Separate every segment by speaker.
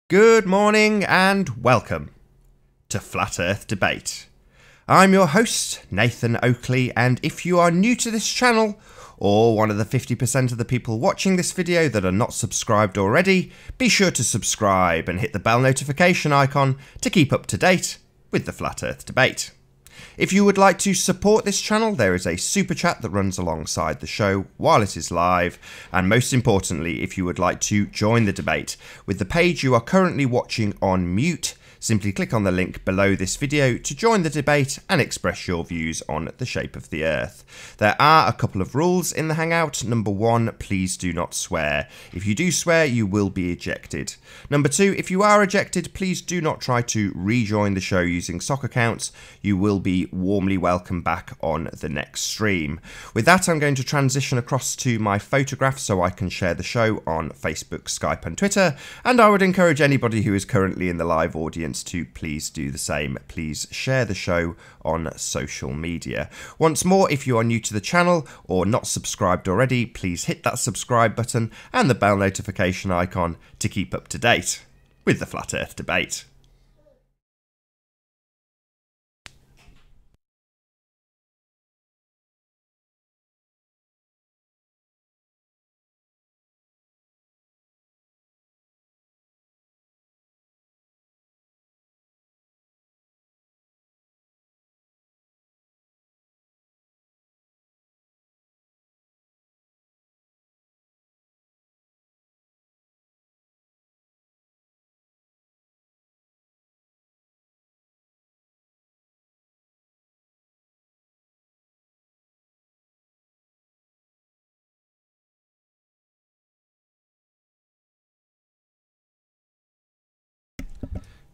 Speaker 1: Good morning and welcome to Flat Earth Debate. I'm your host, Nathan Oakley, and if you are new to this channel, or one of the 50% of the people watching this video that are not subscribed already, be sure to subscribe and hit the bell notification icon to keep up to date with the Flat Earth Debate. If you would like to support this channel, there is a super chat that runs alongside the show while it is live, and most importantly, if you would like to join the debate with the page you are currently watching on mute, simply click on the link below this video to join the debate and express your views on the shape of the Earth. There are a couple of rules in the Hangout. Number 1, please do not swear. If you do swear, you will be ejected. Number 2, if you are ejected, please do not try to rejoin the show using sock accounts. You will be warmly welcome back on the next stream. With that, I'm going to transition across to my photograph so I can share the show on Facebook, Skype and Twitter, and I would encourage anybody who is currently in the live audience to please do the same. Please share the show on social media. Once more, if you are new to the channel or not subscribed already, please hit that subscribe button and the bell notification icon to keep up to date with the Flat Earth Debate.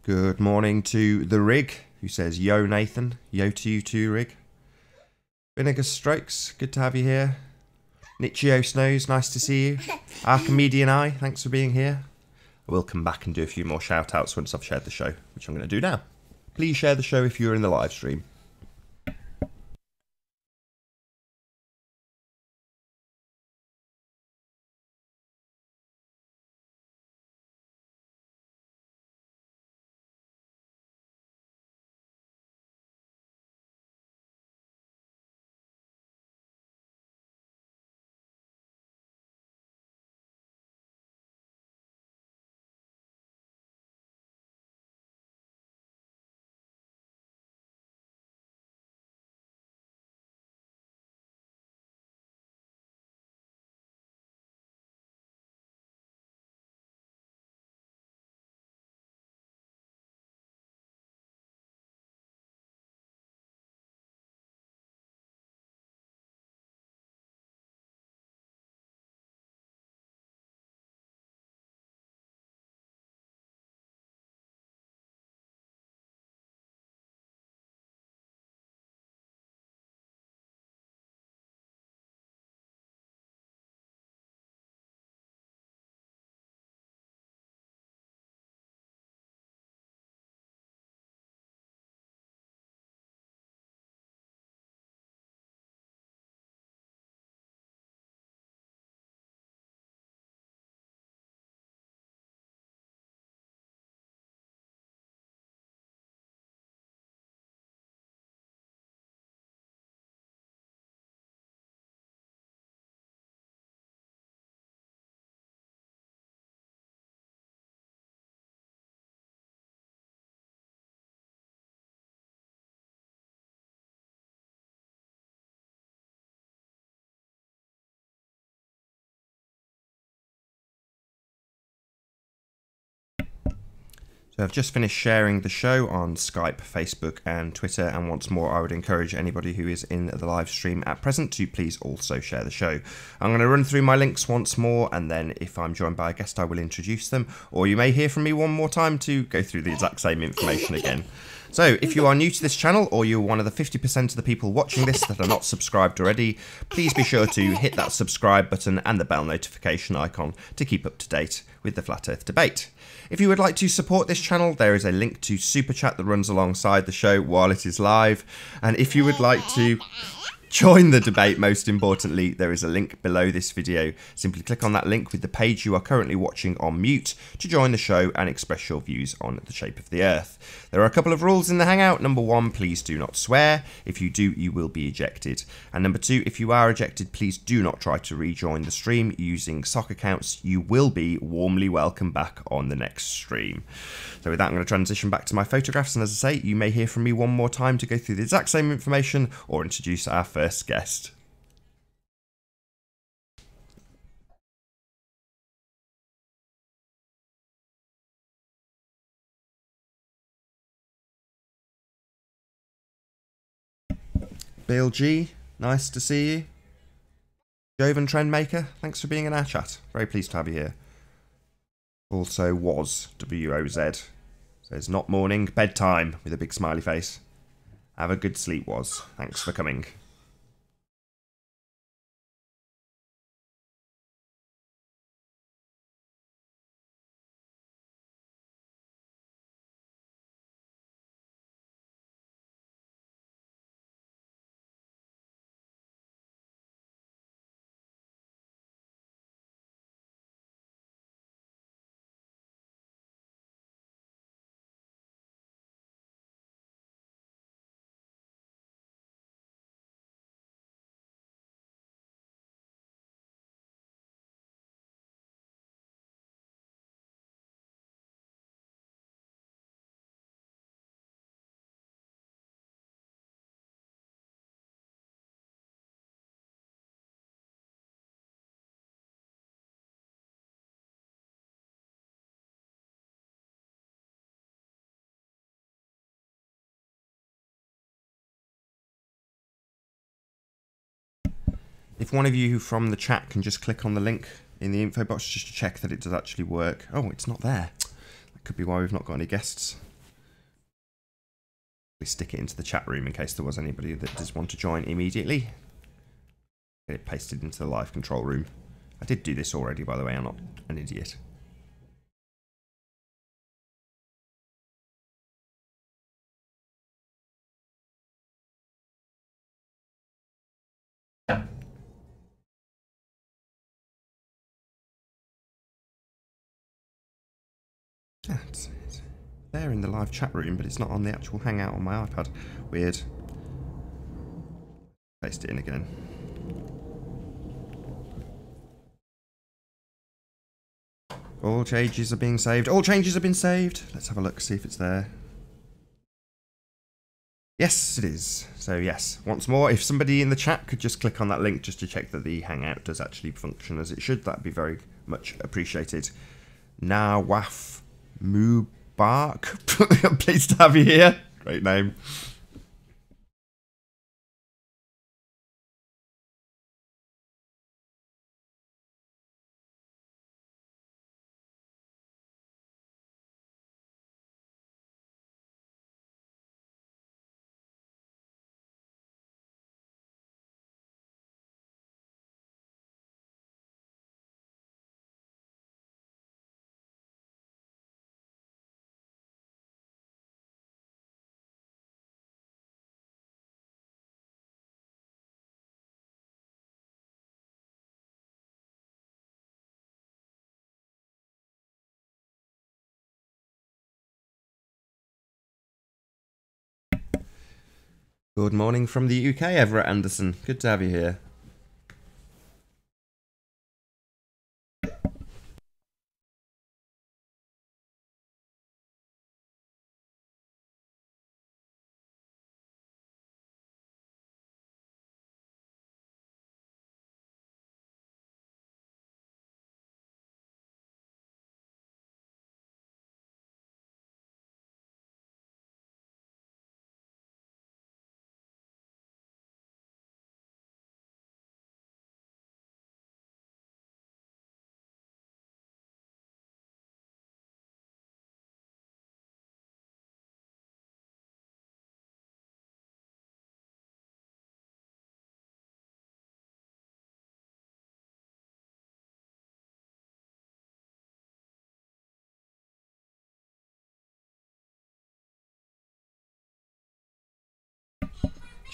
Speaker 1: Good morning to the Rig, who says, yo Nathan, yo to you too, Rig. Vinegar Strokes, good to have you here. Nichio Snows, nice to see you. Archimedean Eye, thanks for being here. I will come back and do a few more shout outs once I've shared the show, which I'm going to do now. Please share the show if you're in the live stream. So I've just finished sharing the show on Skype, Facebook and Twitter, and once more I would encourage anybody who is in the live stream at present to please also share the show. I'm going to run through my links once more, and then if I'm joined by a guest I will introduce them, or you may hear from me one more time to go through the exact same information again. So if you are new to this channel, or you're one of the 50% of the people watching this that are not subscribed already, please be sure to hit that subscribe button and the bell notification icon to keep up to date with the Flat Earth Debate. If you would like to support this channel, there is a link to Super Chat that runs alongside the show while it is live. And if you would like to join the debate. Most importantly, there is a link below this video. Simply click on that link with the page you are currently watching on mute to join the show and express your views on the shape of the Earth. There are a couple of rules in the Hangout. Number 1, please do not swear. If you do, you will be ejected. And number 2, if you are ejected, please do not try to rejoin the stream using sock accounts. You will be warmly welcome back on the next stream. So with that, I'm going to transition back to my photographs, and as I say, you may hear from me one more time to go through the exact same information or introduce our first guest. Bill G, nice to see you. Joven Trendmaker, thanks for being in our chat. Very pleased to have you here. Also was WOZ. Says not morning, bedtime with a big smiley face. Have a good sleep, was. Thanks for coming. If one of you from the chat can just click on the link in the info box just to check that it does actually work. Oh, it's not there. That could be why we've not got any guests. We stick it into the chat room in case there was anybody that does want to join immediately. Get it pasted into the live control room. I did do this already, by the way. I'm not an idiot. Yeah, it's there in the live chat room, but it's not on the actual Hangout on my iPad. Weird. Paste it in again. All changes are being saved. All changes have been saved. Let's have a look, see if it's there. Yes, it is. So yes, once more, if somebody in the chat could just click on that link just to check that the Hangout does actually function as it should, that'd be very much appreciated. Nawaf Mubarak, pleased to have you here. Great name. Good morning from the UK, Everett Anderson. Good to have you here.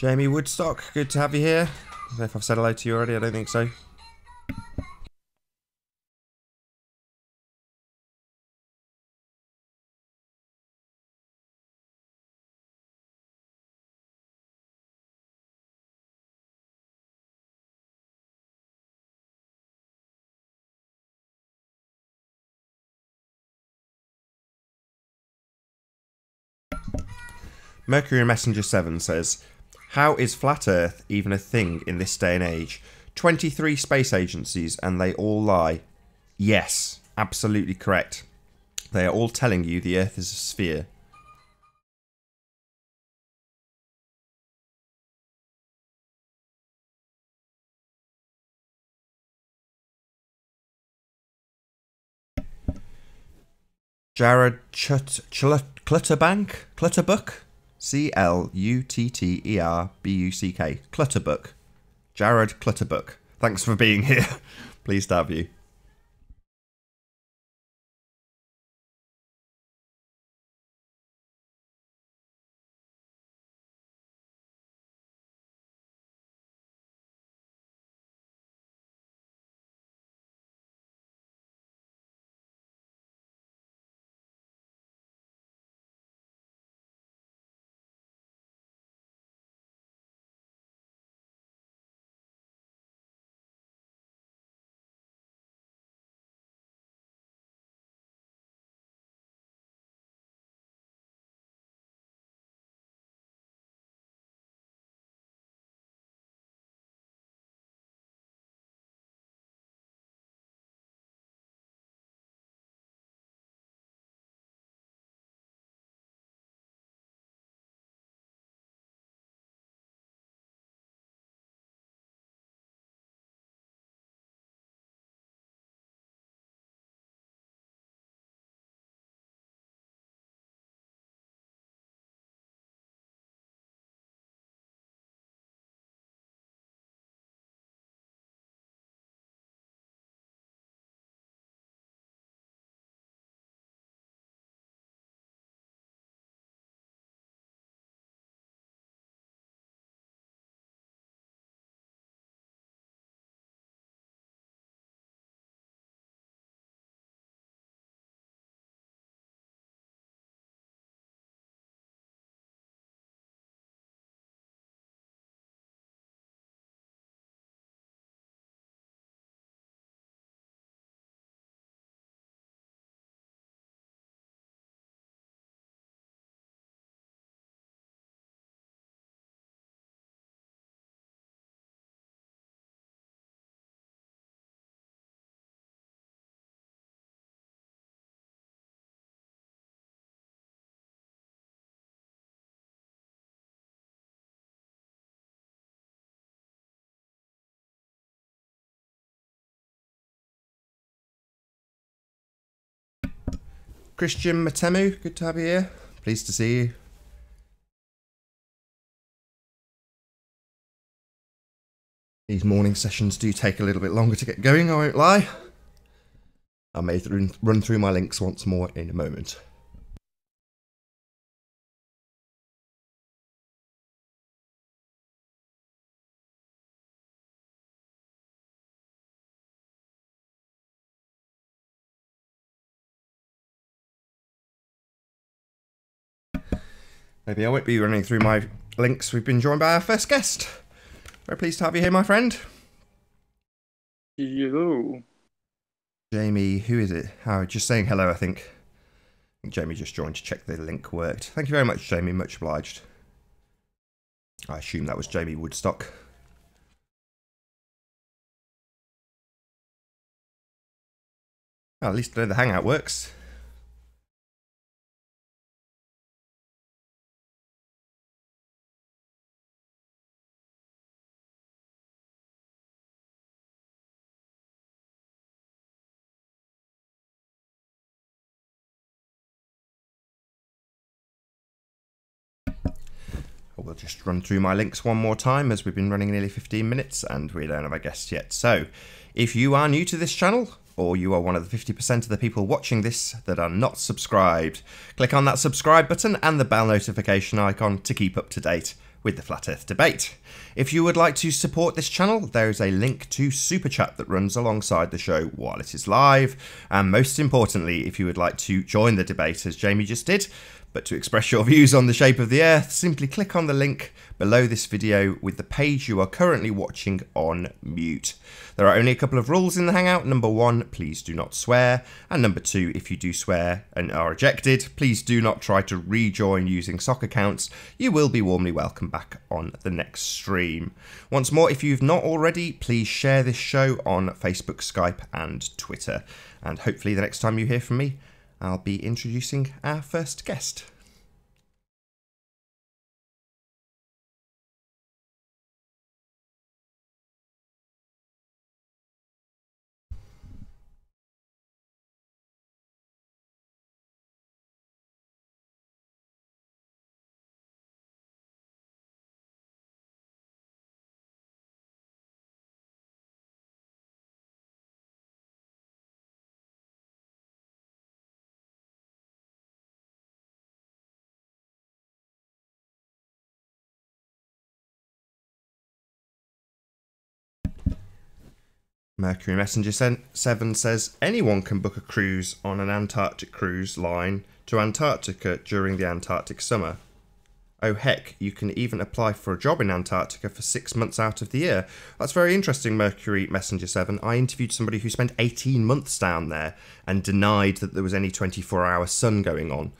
Speaker 1: Jamie Woodstock, good to have you here. I don't know if I've said hello to you already, I don't think so. Mercury Messenger 7 says, how is Flat Earth even a thing in this day and age? 23 space agencies and they all lie. Yes, absolutely correct. They are all telling you the Earth is a sphere. Jared Clutterbuck? Clutterbuck? Clutterbuck. Jared Clutterbuck. Thanks for being here. Pleased to have you. Christian Matemu, good to have you here. Pleased to see you. These morning sessions do take a little bit longer to get going, I won't lie. I may run through my links once more in a moment. Maybe I won't be running through my links. We've been joined by our first guest. Very pleased to have you here, my friend.
Speaker 2: Hello.
Speaker 1: Jamie, who is it? Oh, just saying hello, I think. Jamie just joined to check the link worked. Thank you very much, Jamie. Much obliged. I assume that was Jamie Woodstock. Well, at least I know the Hangout works. We'll just run through my links one more time as we've been running nearly 15 minutes and we don't have a guest yet. So, if you are new to this channel, or you are one of the 50% of the people watching this that are not subscribed, click on that subscribe button and the bell notification icon to keep up to date with the Flat Earth debate. If you would like to support this channel, there is a link to Super Chat that runs alongside the show while it is live. And most importantly, if you would like to join the debate as Jamie just did, but to express your views on the shape of the Earth, simply click on the link below this video with the page you are currently watching on mute. There are only a couple of rules in the Hangout. Number 1, please do not swear. And number 2, if you do swear and are ejected, please do not try to rejoin using sock accounts. You will be warmly welcome back on the next stream. Once more, if you've not already, please share this show on Facebook, Skype and Twitter. And hopefully the next time you hear from me, I'll be introducing our first guest. Mercury Messenger 7 says, anyone can book a cruise on an Antarctic cruise line to Antarctica during the Antarctic summer. Oh heck, you can even apply for a job in Antarctica for 6 months out of the year. That's very interesting, Mercury Messenger 7. I interviewed somebody who spent 18 months down there and denied that there was any 24-hour sun going on.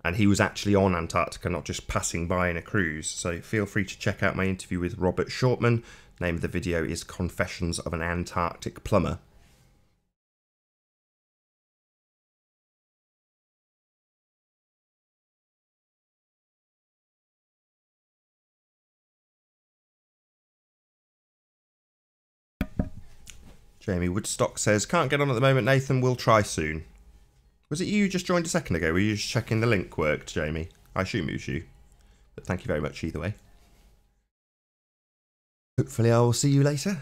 Speaker 1: And he was actually on Antarctica, not just passing by in a cruise. So feel free to check out my interview with Robert Shortman. Name of the video is Confessions of an Antarctic Plumber. Jamie Woodstock says, can't get on at the moment, Nathan, we'll try soon. Was it you who just joined a second ago? Were you just checking the link worked, Jamie? I assume it was you. But thank you very much either way. Hopefully I will see you later.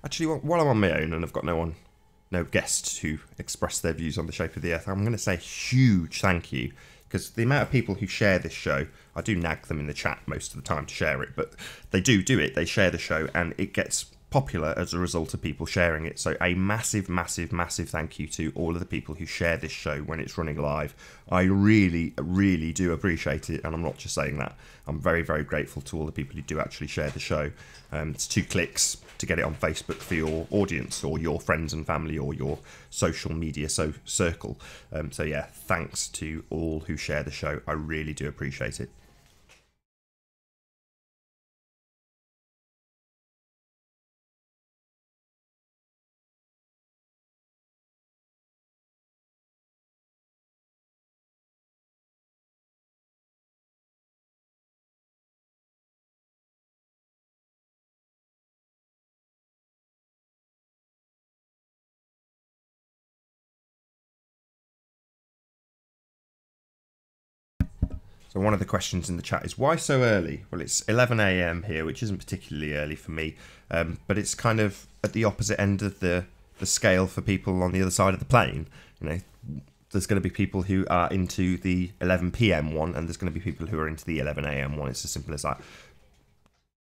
Speaker 1: Actually, while I'm on my own and I've got no guests who express their views on the shape of the Earth, I'm going to say a huge thank you, because the amount of people who share this show, I do nag them in the chat most of the time to share it, but they do it. They share the show and it gets popular as a result of people sharing it. So a massive, massive, massive thank you to all of the people who share this show when it's running live. I really, really do appreciate it, and I'm not just saying that. I'm very, very grateful to all the people who do actually share the show. It's 2 clicks to get it on Facebook for your audience or your friends and family or your social media circle. So yeah, thanks to all who share the show. I really do appreciate it. So one of the questions in the chat is, why so early? Well, it's 11 AM here, which isn't particularly early for me, but it's kind of at the opposite end of the scale for people on the other side of the plane. You know, there's going to be people who are into the 11 PM one, and there's going to be people who are into the 11 AM one. It's as simple as that.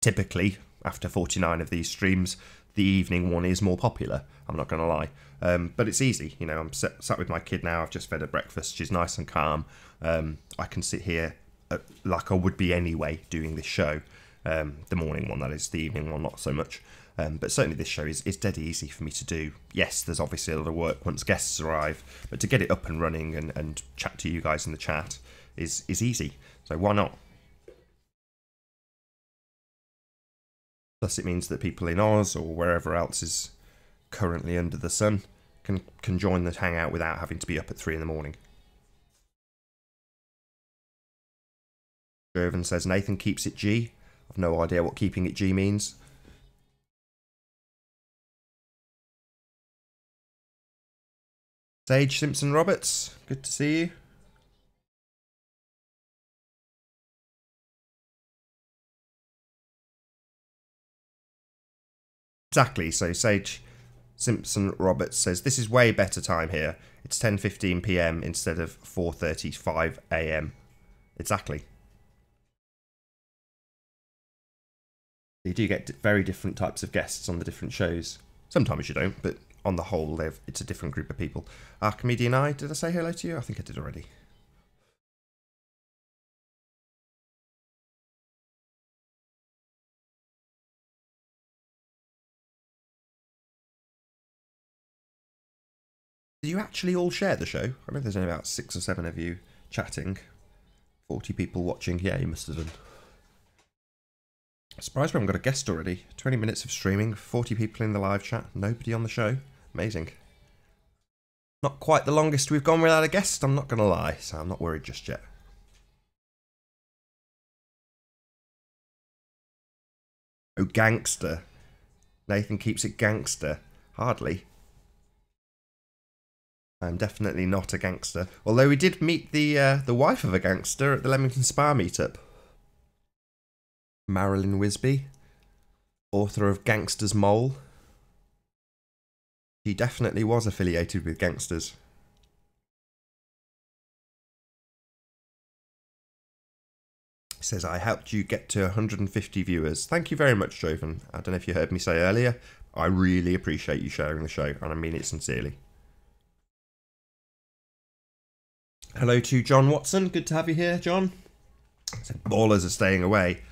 Speaker 1: Typically, after 49 of these streams, the evening one is more popular. I'm not going to lie. But it's easy. You know, I'm sat with my kid now. I've just fed her breakfast. She's nice and calm. I can sit here like I would be anyway doing this show. The morning one, that is. The evening one, not so much. But certainly this show is dead easy for me to do. Yes, there's obviously a lot of work once guests arrive, but to get it up and running and chat to you guys in the chat is easy. So why not? Thus it means that people in Oz or wherever else is currently under the sun can join the hangout without having to be up at 3 in the morning. Jervin says, Nathan keeps it G. I've no idea what keeping it G means. Sage Simpson Roberts, good to see you. Exactly, so Sage Simpson Roberts says, this is way better time here. It's 10:15 p.m. instead of 4:35 a.m. Exactly. You do get very different types of guests on the different shows. Sometimes you don't, but on the whole, it's a different group of people. Comedian I, did I say hello to you? I think I did already. Do you actually all share the show? I know there's only about 6 or 7 of you chatting. 40 people watching. Yeah, you must have done. Surprised we haven't got a guest already. 20 minutes of streaming, 40 people in the live chat, nobody on the show. Amazing. Not quite the longest we've gone without a guest, I'm not going to lie, so I'm not worried just yet. Oh, gangster. Nathan keeps it gangster. Hardly. I'm definitely not a gangster. Although we did meet the wife of a gangster at the Leamington Spa meetup. Marilyn Wisby, author of Gangster's Mole. He definitely was affiliated with gangsters. He says, I helped you get to 150 viewers. Thank you very much, Joven. I don't know if you heard me say earlier. I really appreciate you sharing the show, and I mean it sincerely. Hello to John Watson. Good to have you here, John. So ballers are staying away.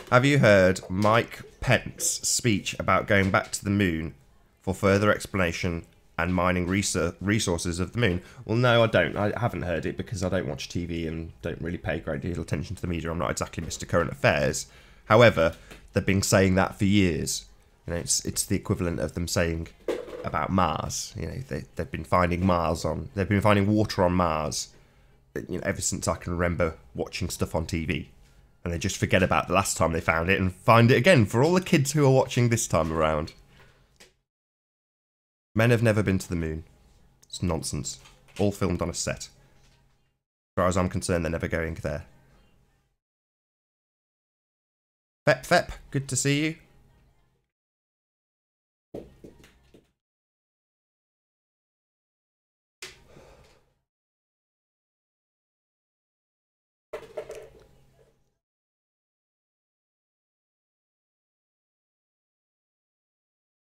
Speaker 1: Have you heard Mike Pence's speech about going back to the moon for further explanation and mining resources of the moon? Well, no, I don't. I haven't heard it because I don't watch TV and don't really pay a great deal of attention to the media. I'm not exactly Mr. Current Affairs. However, they've been saying that for years. You know, it's the equivalent of them saying about Mars. You know, they've been finding they've been finding water on Mars. You know, ever since I can remember watching stuff on TV. And they just forget about the last time they found it and find it again for all the kids who are watching this time around. Men have never been to the moon. It's nonsense. All filmed on a set. As far as I'm concerned, they're never going there. Fep, good to see you.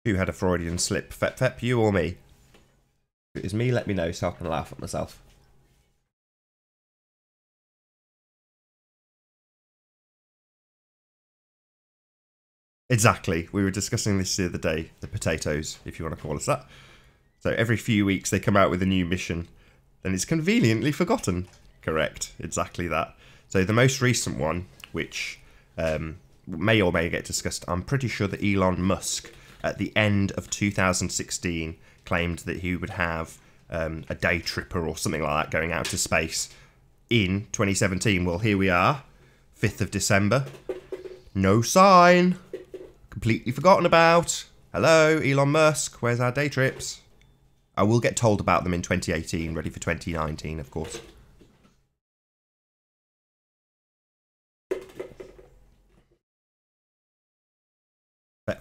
Speaker 1: Who had a Freudian slip? Fep, you or me? If it is me, let me know so I can laugh at myself. Exactly. We were discussing this the other day, the potatoes, if you want to call us that. So every few weeks they come out with a new mission, then it's conveniently forgotten. Correct. Exactly that. So the most recent one, which may or may get discussed, I'm pretty sure that Elon Musk, at the end of 2016, claimed that he would have a day tripper or something like that going out to space in 2017. Well, here we are, 5th of December. No sign. Completely forgotten about. Hello, Elon Musk, where's our day trips? I will get told about them in 2018, ready for 2019, of course.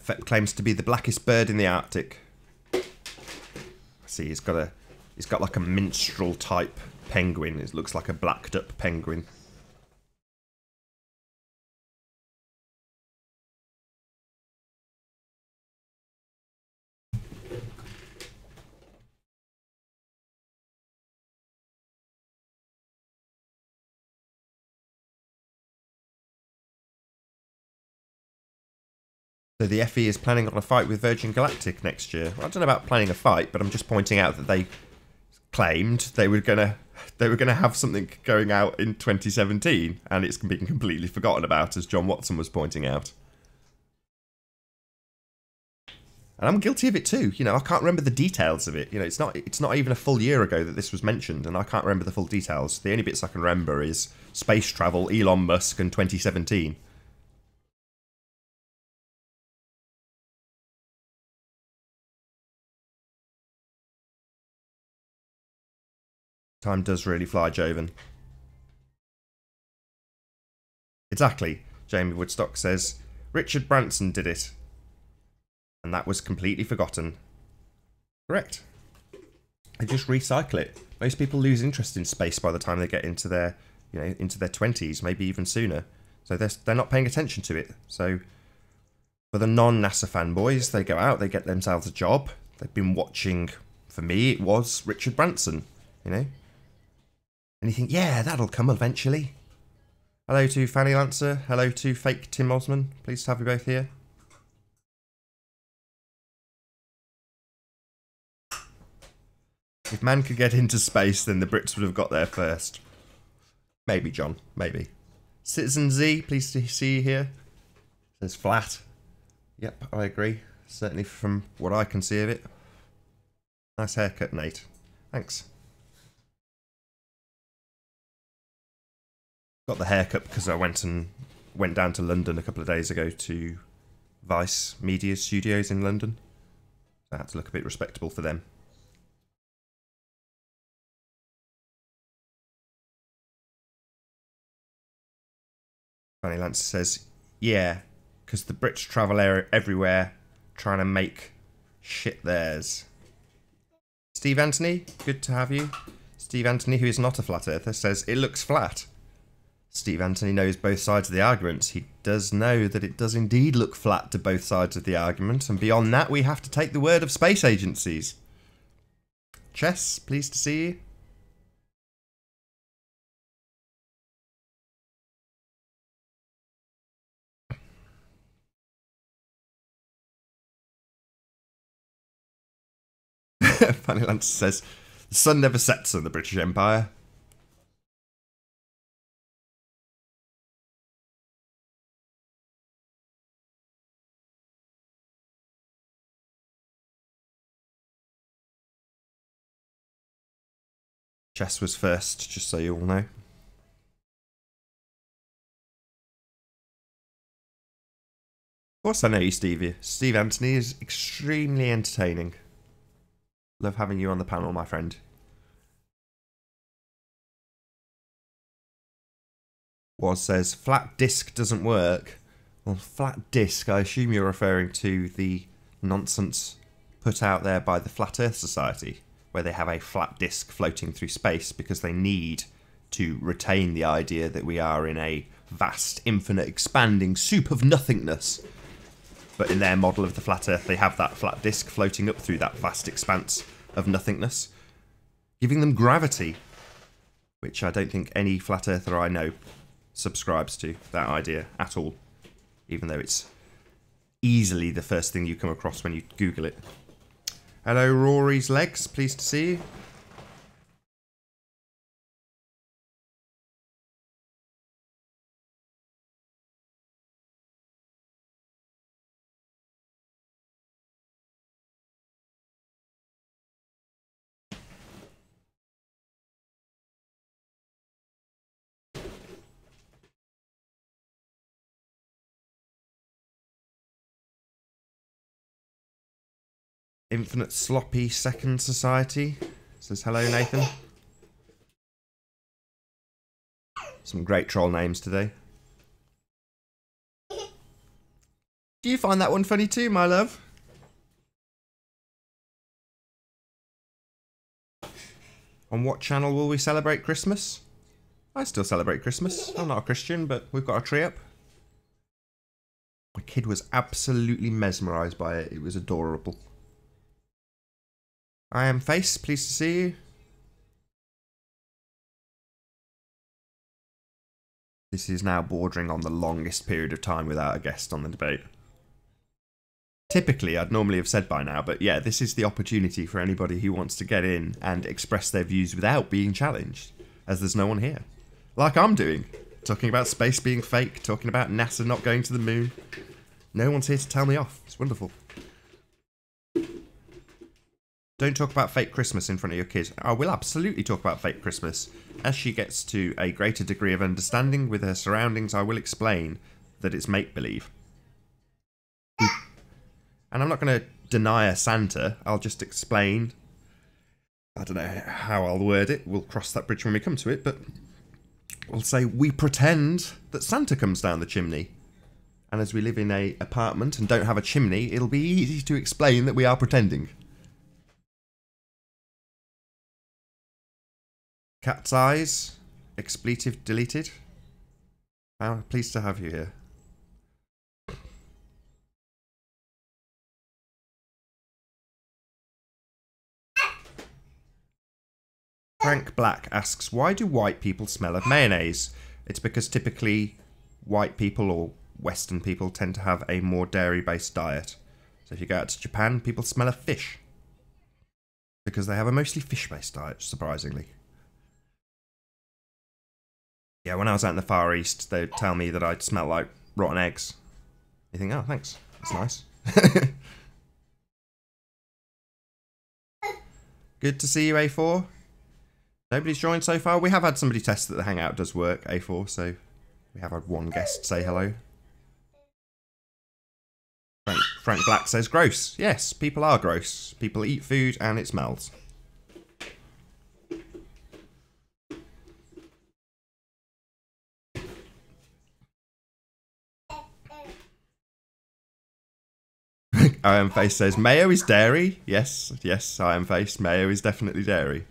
Speaker 1: Fep claims to be the blackest bird in the Arctic. See, he's got like a minstrel type penguin. It looks like a blacked up penguin. So the FE is planning on a fight with Virgin Galactic next year. I don't know about planning a fight, but I'm just pointing out that they claimed they were gonna have something going out in 2017, and it's been completely forgotten about, as John Watson was pointing out. And I'm guilty of it too. You know, I can't remember the details of it. You know, it's not even a full year ago that this was mentioned, and I can't remember the full details. The only bits I can remember is space travel, Elon Musk, and 2017. Time does really fly, Joven. Exactly. Jamie Woodstock says, Richard Branson did it. And that was completely forgotten. Correct. They just recycle it. Most people lose interest in space by the time they get into their, into their 20s, maybe even sooner. So they're not paying attention to it. So for the non-NASA fanboys, they go out, they get themselves a job. They've been watching, for me, it was Richard Branson, And you think, yeah, that'll come eventually. Hello to Fanny Lancer. Hello to fake Tim Osman. Pleased to have you both here. If man could get into space, then the Brits would have got there first. Maybe, John. Maybe. Citizen Z, pleased to see you here. Says flat. Yep, I agree. Certainly from what I can see of it. Nice haircut, Nate. Thanks. Got the haircut because I went down to London a couple of days ago to Vice Media Studios in London. So I had to look a bit respectable for them. Fanny Lancer says, yeah, because the Brits travel everywhere trying to make shit theirs. Steve Anthony, good to have you. Steve Anthony, who is not a flat earther, says, it looks flat. Steve Anthony knows both sides of the arguments. He does know that it does indeed look flat to both sides of the argument, and beyond that we have to take the word of space agencies. Chess, pleased to see you. Fanny Lancer says, the sun never sets on the British Empire. Chess was first, just so you all know. Of course I know you, Stevie. Steve Anthony is extremely entertaining. Love having you on the panel, my friend. Was says, flat disk doesn't work. Well, flat disk, I assume you're referring to the nonsense put out there by the Flat Earth Society, where they have a flat disk floating through space because they need to retain the idea that we are in a vast, infinite, expanding soup of nothingness. But in their model of the flat Earth, they have that flat disk floating up through that vast expanse of nothingness, giving them gravity, which I don't think any flat earther I know subscribes to that idea at all, even though it's easily the first thing you come across when you Google it. Hello, Rory's Legs. Pleased to see you. Infinite Sloppy Second Society says hello, Nathan. Some great troll names today. Do you find that one funny too, my love? On what channel will we celebrate Christmas? I still celebrate Christmas. I'm not a Christian, but we've got a tree up. My kid was absolutely mesmerised by it. It was adorable. I am Face, pleased to see you. This is now bordering on the longest period of time without a guest on the debate. Typically, I'd normally have said by now, but yeah, this is the opportunity for anybody who wants to get in and express their views without being challenged, as there's no one here. Like I'm doing. Talking about space being fake, talking about NASA not going to the moon. No one's here to tell me off. It's wonderful. Don't talk about fake Christmas in front of your kids. I will absolutely talk about fake Christmas. As she gets to a greater degree of understanding with her surroundings, I will explain that it's make-believe. And I'm not going to deny a Santa. I'll just explain. I don't know how I'll word it. We'll cross that bridge when we come to it, but we'll say we pretend that Santa comes down the chimney. And as we live in a apartment and don't have a chimney, it'll be easy to explain that we are pretending. Cat's eyes. Expletive deleted. I'm pleased to have you here. Frank Black asks, why do white people smell of mayonnaise? It's because typically white people or Western people tend to have a more dairy-based diet. So if you go out to Japan, people smell of fish. Because they have a mostly fish-based diet, surprisingly. Yeah, when I was out in the Far East, they'd tell me that I'd smell like rotten eggs. You think, oh, thanks. That's nice. Good to see you, A4. Nobody's joined so far. We have had somebody test that the Hangout does work, A4, so we have had one guest say hello. Frank Black says, gross. Yes, people are gross. People eat food and it smells. I Am Face says, mayo is dairy. Yes, yes, I Am Face. Mayo is definitely dairy.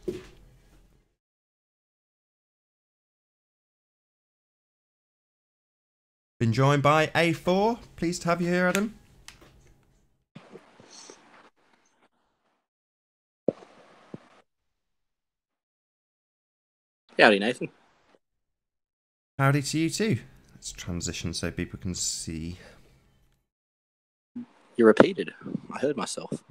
Speaker 1: Been joined by A4. Pleased to have you here, Adam.
Speaker 2: Howdy, Nathan.
Speaker 1: Howdy to you too. Let's transition so people can see.
Speaker 2: You repeated. I heard myself.
Speaker 1: I don't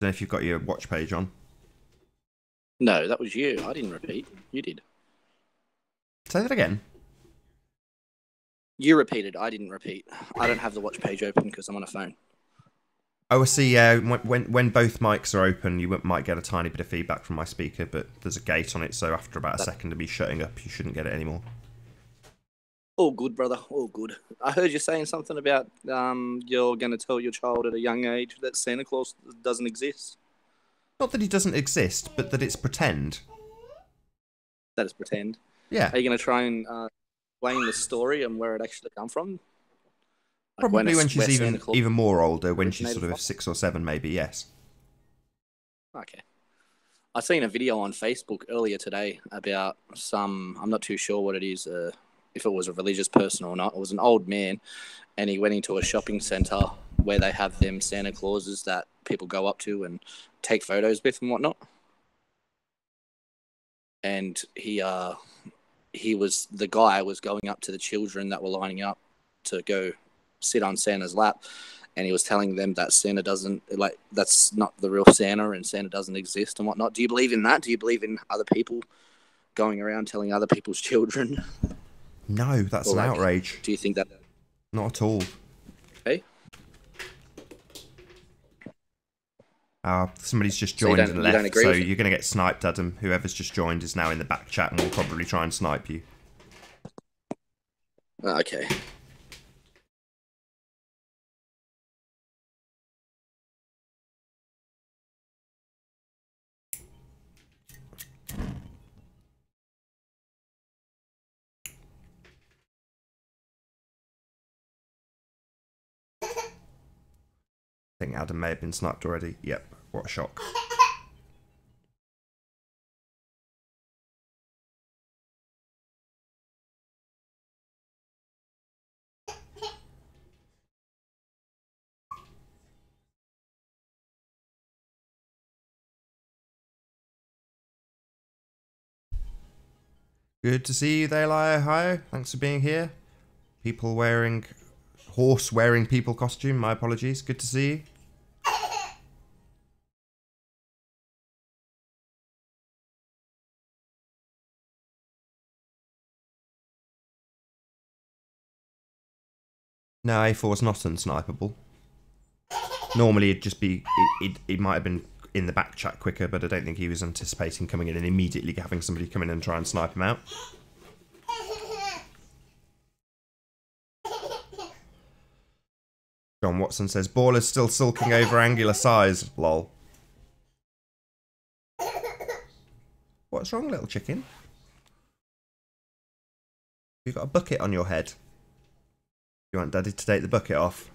Speaker 1: know if you've got your watch page on.
Speaker 2: No, that was you. I didn't repeat. You did.
Speaker 1: Say that again.
Speaker 2: You repeated. I didn't repeat. I don't have the watch page open because I'm on a phone.
Speaker 1: Oh, I see. Yeah, when both mics are open, you might get a tiny bit of feedback from my speaker, but there's a gate on it, so after about a second of me shutting up, you shouldn't get it anymore.
Speaker 2: All good, brother. All good. I heard you saying something about you're going to tell your child at a young age that Santa Claus doesn't exist.
Speaker 1: Not that he doesn't exist, but that it's pretend.
Speaker 2: That is pretend.
Speaker 1: Yeah.
Speaker 2: Are you going to try and explain the story and where it actually come from? Like
Speaker 1: Probably when she's even more older, when she's sort of 6 or 7, maybe, yes.
Speaker 2: Okay. I seen a video on Facebook earlier today about some, I'm not too sure what it is, if it was a religious person or not. It was an old man, and he went into a shopping centre where they have them Santa Clauses that people go up to and take photos with and whatnot. And the guy was going up to the children that were lining up to go sit on Santa's lap, and he was telling them that Santa doesn't, like, that's not the real Santa and Santa doesn't exist and whatnot. Do you believe in that? Do you believe in other people going around telling other people's children?
Speaker 1: No, that's an outrage.
Speaker 2: Do you think that?
Speaker 1: Not at all.
Speaker 2: Hey?
Speaker 1: Somebody's just joined and left, so you're going to get sniped, Adam. Whoever's just joined is now in the back chat and will probably try and snipe you.
Speaker 2: Okay.
Speaker 1: I think Adam may have been sniped already. Yep, what a shock. Good to see you there, Ohio. Thanks for being here. People wearing... horse-wearing people costume. My apologies. Good to see you. No, A4 is not unsnipeable. Normally it'd just be... It might have been in the back chat quicker, but I don't think he was anticipating coming in and immediately having somebody come in and try and snipe him out. John Watson says, Baller's still sulking over angular size. Lol. What's wrong, little chicken? You've got a bucket on your head. You want Daddy to take the bucket off?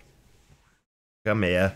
Speaker 1: Come here.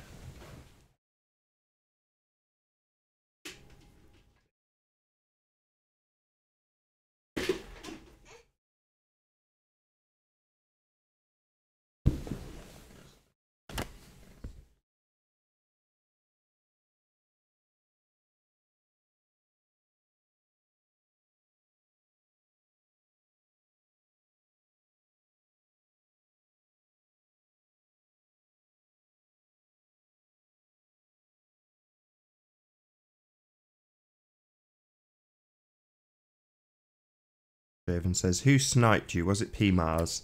Speaker 1: Raven says, who sniped you? Was it PMars?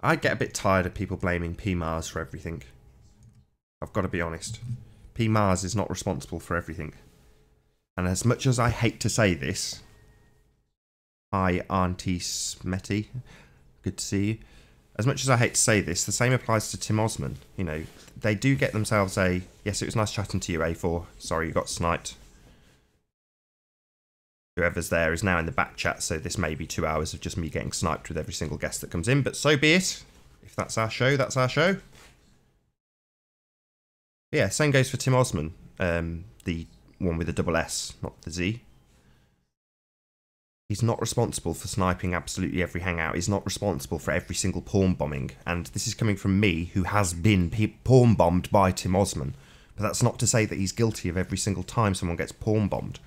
Speaker 1: I get a bit tired of people blaming PMars for everything. I've got to be honest. PMars is not responsible for everything. And as much as I hate to say this, hi Auntie Smetty, good to see you. As much as I hate to say this, the same applies to Tim Osman. You know, they do get themselves a, yes, it was nice chatting to you, A4. Sorry you got sniped. Whoever's there is now in the back chat, so this may be 2 hours of just me getting sniped with every single guest that comes in, but so be it. If that's our show, that's our show. Yeah, same goes for Tim Osman, the one with the double S, not the Z. He's not responsible for sniping absolutely every hangout. He's not responsible for every single porn bombing. And this is coming from me, who has been porn bombed by Tim Osman. But that's not to say that he's guilty of every single time someone gets porn bombed.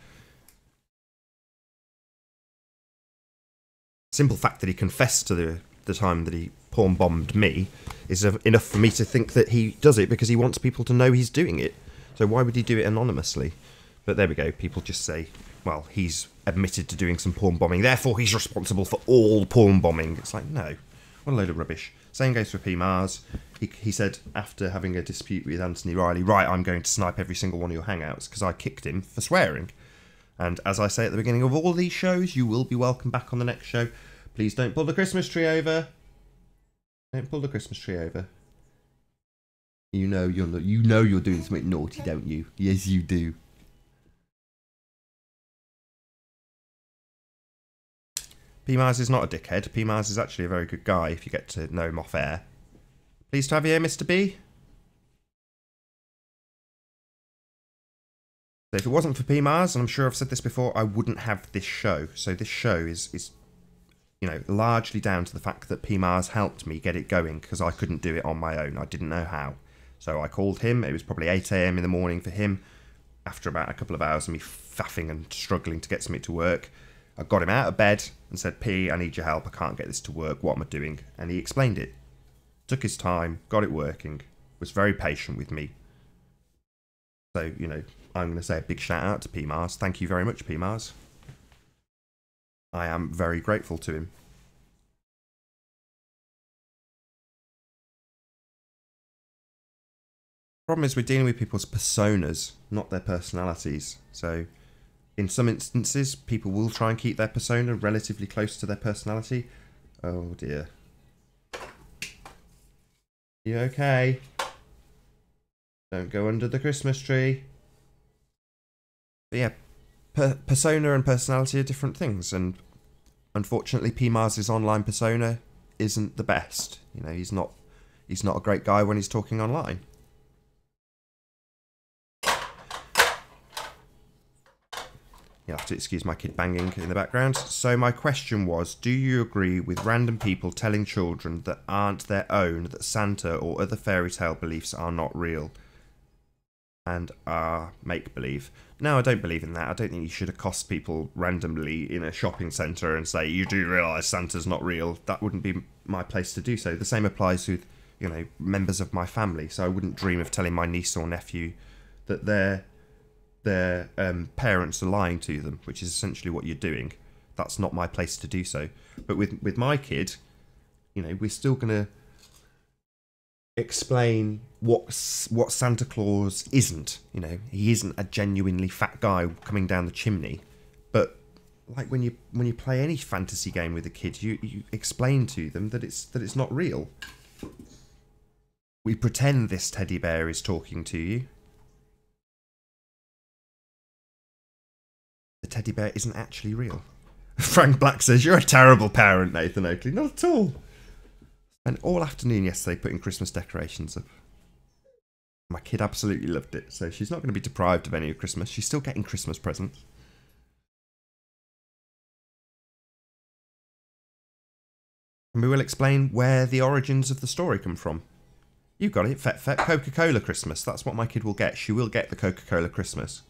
Speaker 1: Simple fact that he confessed to the time that he porn bombed me is enough for me to think that he does it because he wants people to know he's doing it. So why would he do it anonymously? But there we go. People just say, well, he's admitted to doing some porn bombing, therefore he's responsible for all porn bombing. It's like, no. What a load of rubbish. Same goes for P. Mars. He said, after having a dispute with Anthony Riley, right, I'm going to snipe every single one of your hangouts because I kicked him for swearing. And as I say at the beginning of all these shows, you will be welcome back on the next show. Please don't pull the Christmas tree over. Don't pull the Christmas tree over. You know you're doing something naughty, don't you? Yes, you do. P. Mars is not a dickhead. P. Mars is actually a very good guy if you get to know him off air. Pleased to have you here, Mr. B. So if it wasn't for P. Mars, and I'm sure I've said this before, I wouldn't have this show. So this show is you know, largely down to the fact that P. Mars helped me get it going because I couldn't do it on my own. I didn't know how. So I called him. It was probably 8 AM in the morning for him. After about a couple of hours of me faffing and struggling to get something to work, I got him out of bed and said, P, I need your help. I can't get this to work. What am I doing? And he explained it. Took his time, got it working, was very patient with me. So, you know, I'm going to say a big shout out to P. Mars. Thank you very much, P. Mars. I am very grateful to him. Problem is we're dealing with people's personas, not their personalities. So in some instances, people will try and keep their persona relatively close to their personality. Oh dear. You okay? Don't go under the Christmas tree. But yeah, persona and personality are different things, and unfortunately P. Mars's online persona isn't the best. You know, he's not a great guy when he's talking online. You'll have to excuse my kid banging in the background. So my question was, do you agree with random people telling children that aren't their own that Santa or other fairy tale beliefs are not real and are make-believe? No, I don't believe in that. I don't think you should accost people randomly in a shopping centre and say, you do realise Santa's not real. That wouldn't be my place to do so. The same applies with, you know, members of my family. So I wouldn't dream of telling my niece or nephew that their parents are lying to them, which is essentially what you're doing. That's not my place to do so. But with my kid, you know, we're still going to explain what Santa Claus isn't. You know, he isn't a genuinely fat guy coming down the chimney. But like when you play any fantasy game with a kid, you explain to them that it's not real. We pretend this teddy bear is talking to you. The teddy bear isn't actually real. Frank Black says, you're a terrible parent, Nathan Oakley. Not at all. Spent all afternoon yesterday putting Christmas decorations up. My kid absolutely loved it, so she's not going to be deprived of any of Christmas. She's still getting Christmas presents. And we will explain where the origins of the story come from. You got it, Fet Fet, Coca-Cola Christmas. That's what my kid will get. She will get the Coca-Cola Christmas.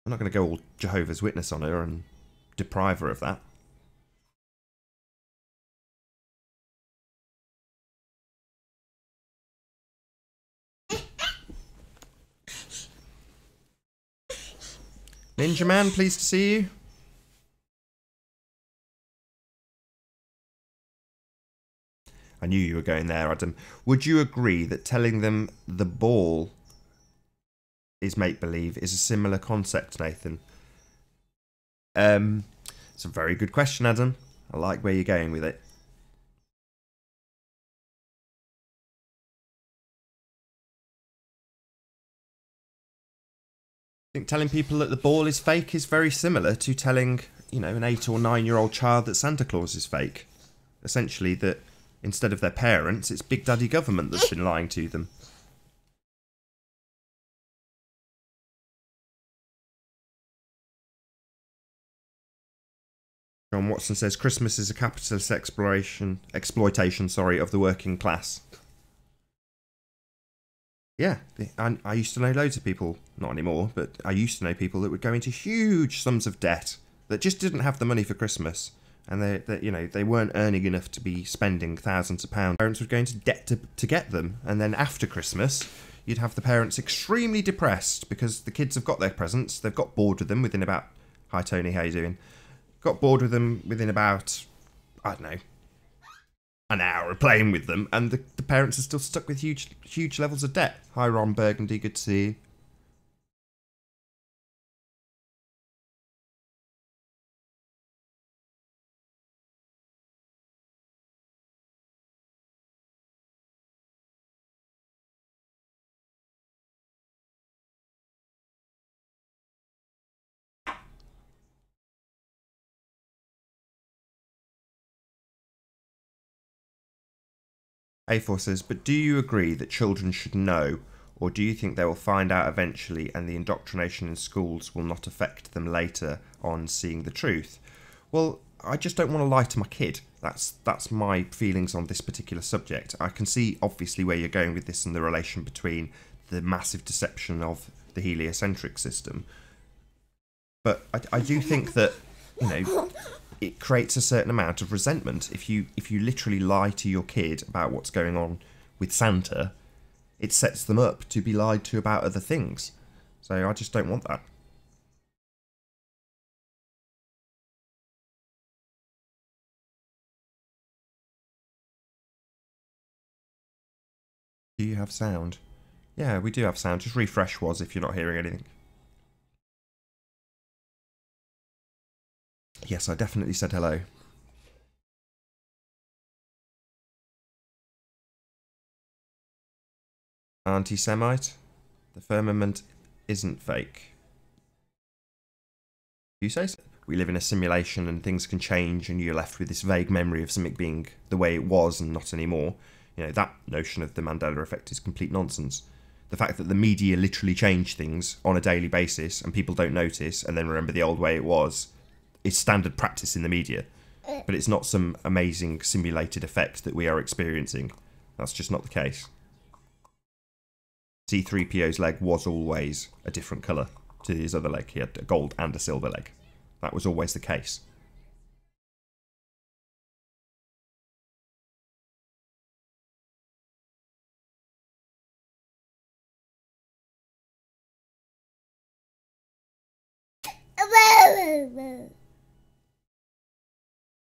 Speaker 1: I'm not going to go all Jehovah's Witness on her and deprive her of that. Ninja Man, pleased to see you. I knew you were going there, Adam. Would you agree that telling them the ball is make-believe is a similar concept, Nathan? It's a very good question, Adam. I like where you're going with it. I think telling people that the ball is fake is very similar to telling, you know, an 8 or 9-year-old child that Santa Claus is fake. Essentially, that instead of their parents, it's Big Daddy government that's been lying to them. John Watson says Christmas is a capitalist exploitation, of the working class. Yeah, I used to know loads of people, not anymore, but I used to know people that would go into huge sums of debt that just didn't have the money for Christmas, and they weren't earning enough to be spending thousands of pounds. Parents would go into debt to get them, and then after Christmas, you'd have the parents extremely depressed because the kids have got their presents, they've got bored with them within about... Hi Tony, how you doing? Got bored with them within about, I don't know, an hour of playing with them, and the parents are still stuck with huge levels of debt. Hi Ron Burgundy, good to see you. A4 says, but do you agree that children should know, or do you think they will find out eventually and the indoctrination in schools will not affect them later on seeing the truth? Well, I just don't want to lie to my kid. That's my feelings on this particular subject. I can see obviously where you're going with this and the relation between the massive deception of the heliocentric system. But I do think that, you know, it creates a certain amount of resentment. If you literally lie to your kid about what's going on with Santa, it sets them up to be lied to about other things. So I just don't want that. Do you have sound? Yeah, we do have sound. Just refresh was if you're not hearing anything. Yes, I definitely said hello. Anti-Semite? The firmament isn't fake. You say so? We live in a simulation and things can change and you're left with this vague memory of something being the way it was and not anymore. You know, that notion of the Mandela effect is complete nonsense. The fact that the media literally change things on a daily basis and people don't notice and then remember the old way it was is standard practice in the media. But it's not some amazing simulated effect that we are experiencing. That's just not the case. C-3PO's leg was always a different colour to his other leg. He had a gold and a silver leg. That was always the case.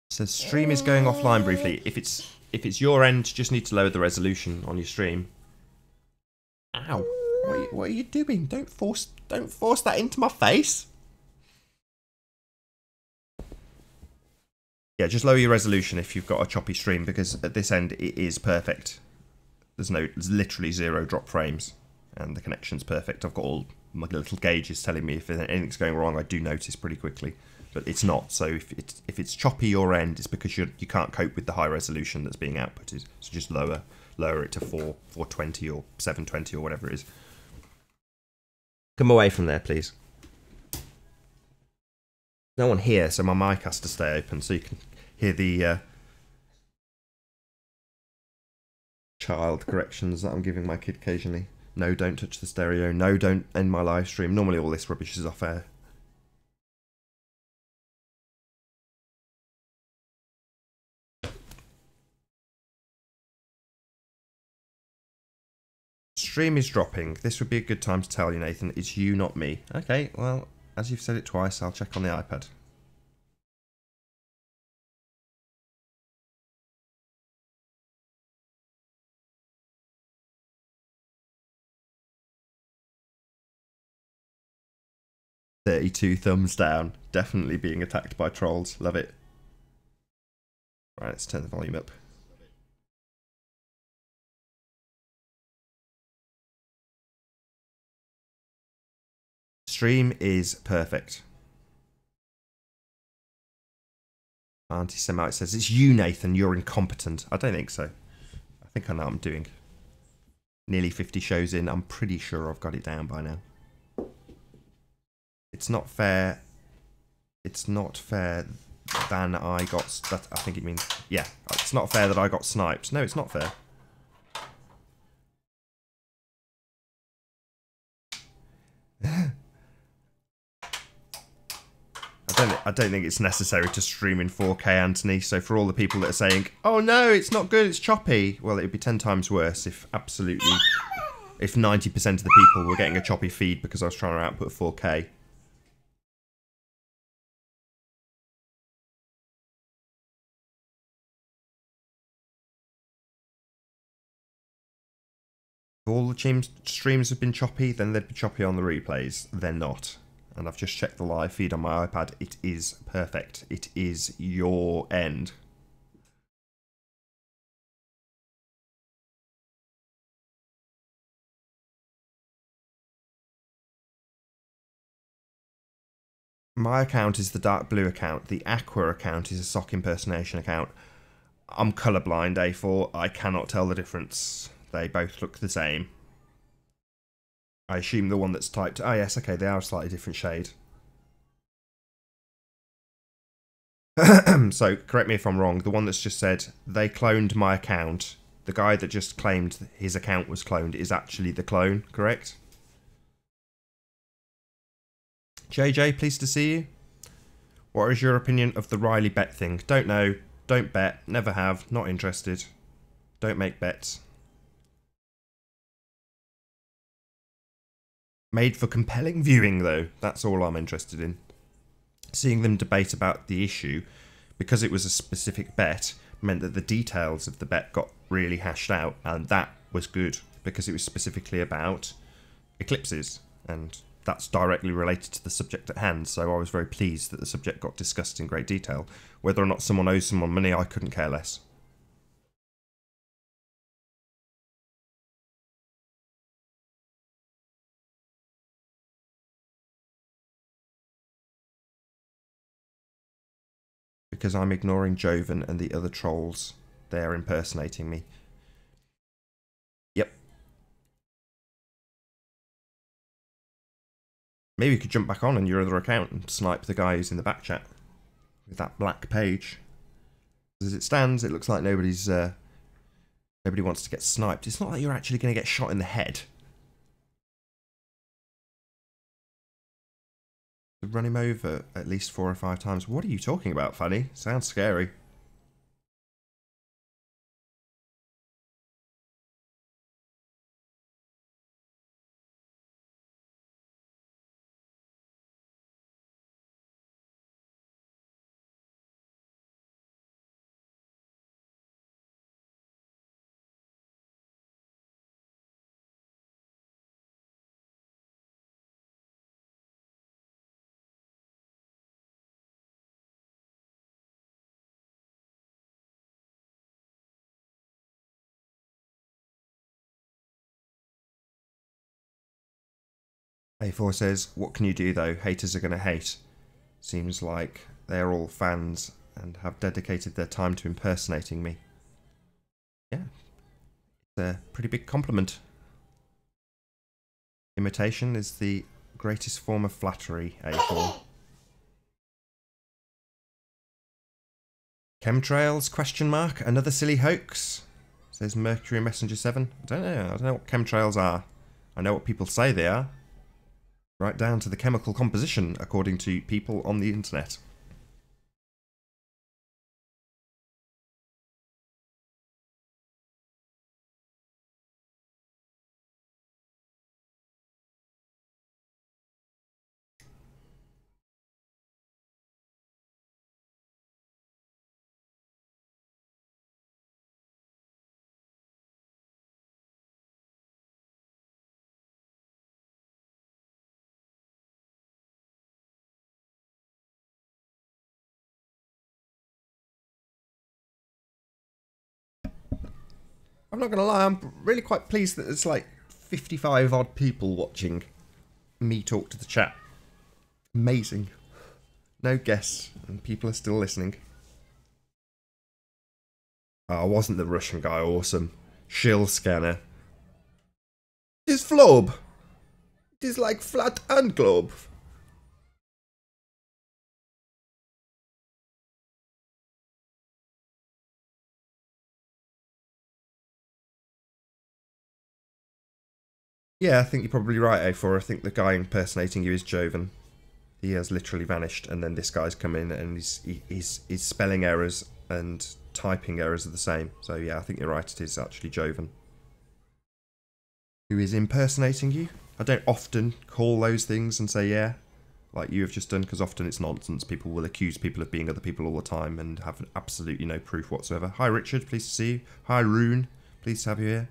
Speaker 1: So stream is going offline briefly. If it's your end, just need to lower the resolution on your stream. Ow! What are you doing? Don't force that into my face. Yeah, just lower your resolution if you've got a choppy stream, because at this end it is perfect. There's literally 0 drop frames. and the connection's perfect. I've got all my little gauges telling me if anything's going wrong. I do notice pretty quickly, but it's not. So if it's choppy your end, it's because you can't cope with the high resolution that's being outputted. So just lower it to 420 or 720 or whatever it is. Come away from there, please. No one here, so my mic has to stay open so you can hear the child corrections that I'm giving my kid occasionally. No, don't touch the stereo. No, don't end my live stream. Normally all this rubbish is off air. Stream is dropping. This would be a good time to tell you, Nathan. It's you, not me. Okay, well, as you've said it twice, I'll check on the iPad. "32 thumbs down. Definitely being attacked by trolls. Love it." Right, let's turn the volume up. Stream is perfect. Anti-Semite says, "It's you, Nathan. You're incompetent." I don't think so. I think I know what I'm doing. Nearly 50 shows in. I'm pretty sure I've got it down by now. It's not fair. It's not fair than I got... That, I think it means... Yeah, it's not fair that I got sniped. No, it's not fair. I don't think it's necessary to stream in 4K, Anthony. So for all the people that are saying, "Oh no, it's not good, it's choppy," well, it would be 10 times worse if 90% of the people were getting a choppy feed because I was trying to output 4K. If all the streams have been choppy, then they'd be choppy on the replays. They're not. And I've just checked the live feed on my iPad. It is perfect. It is your end. My account is the dark blue account. The aqua account is a sock impersonation account. I'm colourblind, A4. I cannot tell the difference. They both look the same. I assume the one that's typed... Oh yes, okay, they are a slightly different shade. So, correct me if I'm wrong, the one that's just said, "They cloned my account," the guy that just claimed his account was cloned is actually the clone, correct? JJ, pleased to see you. What is your opinion of the Riley bet thing? Don't know, don't bet, never have, not interested. Don't make bets. Made for compelling viewing, though. That's all I'm interested in. Seeing them debate about the issue, because it was a specific bet, meant that the details of the bet got really hashed out, and that was good, because it was specifically about eclipses, and that's directly related to the subject at hand, so I was very pleased that the subject got discussed in great detail. Whether or not someone owes someone money, I couldn't care less. Because I'm ignoring Joven and the other trolls. They're impersonating me. Yep. Maybe you could jump back on your other account and snipe the guy who's in the back chat with that black page. As it stands, it looks like nobody wants to get sniped. It's not like you're actually going to get shot in the head. Run him over at least 4 or 5 times. What are you talking about, Fanny? Sounds scary. A4 says, what can you do though? Haters are going to hate. Seems like they're all fans and have dedicated their time to impersonating me. Yeah, it's a pretty big compliment. Imitation is the greatest form of flattery, A4. Chemtrails, question mark, another silly hoax, says Mercury Messenger 7. I don't know what chemtrails are. I know what people say they are. Right down to the chemical composition, according to people on the internet. I'm not going to lie, I'm really quite pleased that there's like 55 odd people watching me talk to the chat. Amazing. No guests, and people are still listening. Oh, wasn't the Russian guy awesome? Shill scanner. It is flobe. It is like flat and globe. Yeah, I think you're probably right, A4. I think the guy impersonating you is Joven. He has literally vanished, and then this guy's come in, and his spelling errors and typing errors are the same. So yeah, I think you're right, it is actually Joven who is impersonating you. I don't often call those things and say yeah, like you have just done, because often it's nonsense. People will accuse people of being other people all the time and have absolutely no proof whatsoever. Hi Richard, pleased to see you. Hi Rune, pleased to have you here.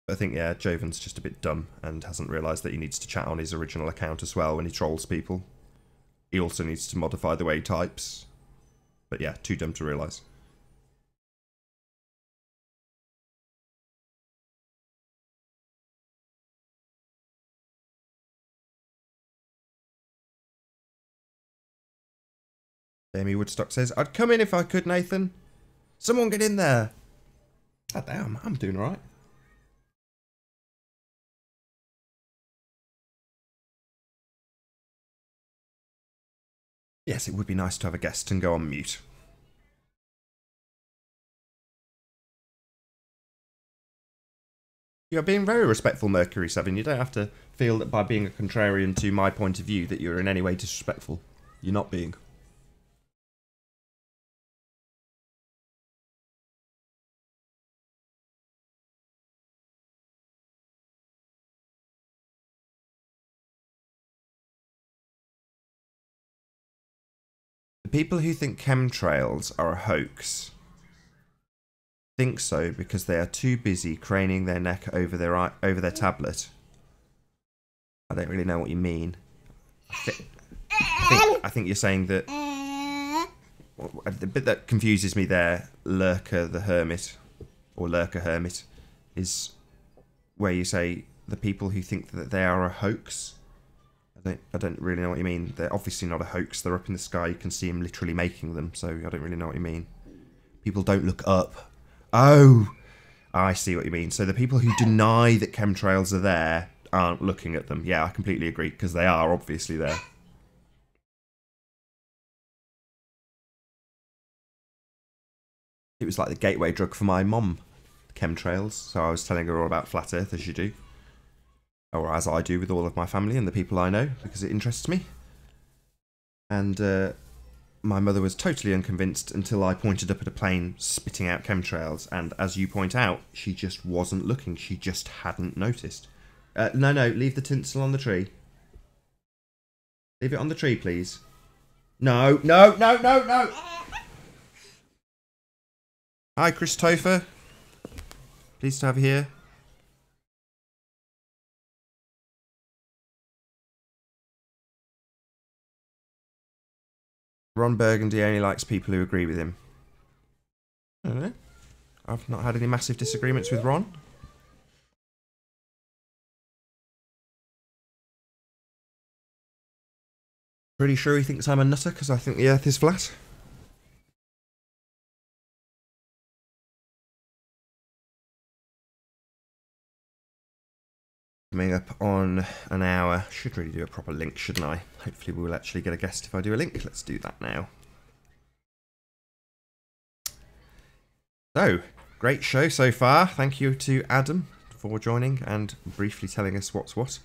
Speaker 1: I think, yeah, Joven's just a bit dumb and hasn't realised that he needs to chat on his original account as well when he trolls people. He also needs to modify the way he types. But yeah, too dumb to realise. Amy Woodstock says, I'd come in if I could, Nathan. Someone get in there. God damn, I'm doing alright. Yes, it would be nice to have a guest and go on mute. You're being very respectful, Mercury 7. You don't have to feel that by being a contrarian to my point of view that you're in any way disrespectful. You're not being. The people who think chemtrails are a hoax think so because they are too busy craning their neck over their tablet. I don't really know what you mean. I think you're saying that the bit that confuses me there, Lurker the Hermit, or Lurker Hermit, is where you say the people who think that they are a hoax. I don't really know what you mean. They're obviously not a hoax. They're up in the sky. You can see him literally making them. So I don't really know what you mean. People don't look up. Oh, I see what you mean. So the people who deny that chemtrails are there aren't looking at them. Yeah, I completely agree, because they are obviously there. It was like the gateway drug for my mum, chemtrails. So I was telling her all about Flat Earth, as you do. Or as I do with all of my family and the people I know, because it interests me. And my mother was totally unconvinced until I pointed up at a plane spitting out chemtrails, and as you point out, she just wasn't looking. She just hadn't noticed. No, leave the tinsel on the tree. Leave it on the tree, please. No. Hi, Christopher. Pleased to have you here. Ron Burgundy only likes people who agree with him. I don't know. I've not had any massive disagreements with Ron. Pretty sure he thinks I'm a nutter because I think the Earth is flat. Coming up on an hour. Should really do a proper link, shouldn't I? Hopefully we'll actually get a guest if I do a link. Let's do that now. So, great show so far. Thank you to Adam for joining and briefly telling us what's what.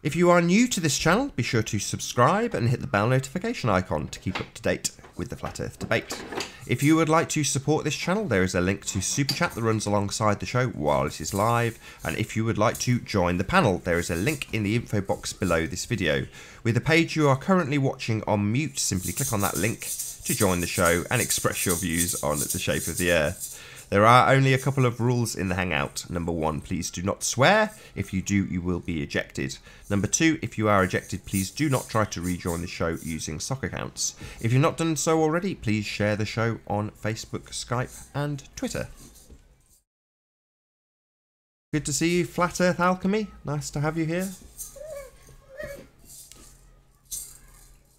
Speaker 1: If you are new to this channel, be sure to subscribe and hit the bell notification icon to keep up to date with the Flat Earth debate. If you would like to support this channel, there is a link to Super Chat that runs alongside the show while it is live. And if you would like to join the panel, there is a link in the info box below this video. With the page you are currently watching on mute, simply click on that link to join the show and express your views on the shape of the Earth. There are only a couple of rules in the Hangout. Number 1, please do not swear. If you do, you will be ejected. Number 2, if you are ejected, please do not try to rejoin the show using sock accounts. If you've not done so already, please share the show on Facebook, Skype and Twitter. Good to see you, Flat Earth Alchemy. Nice to have you here.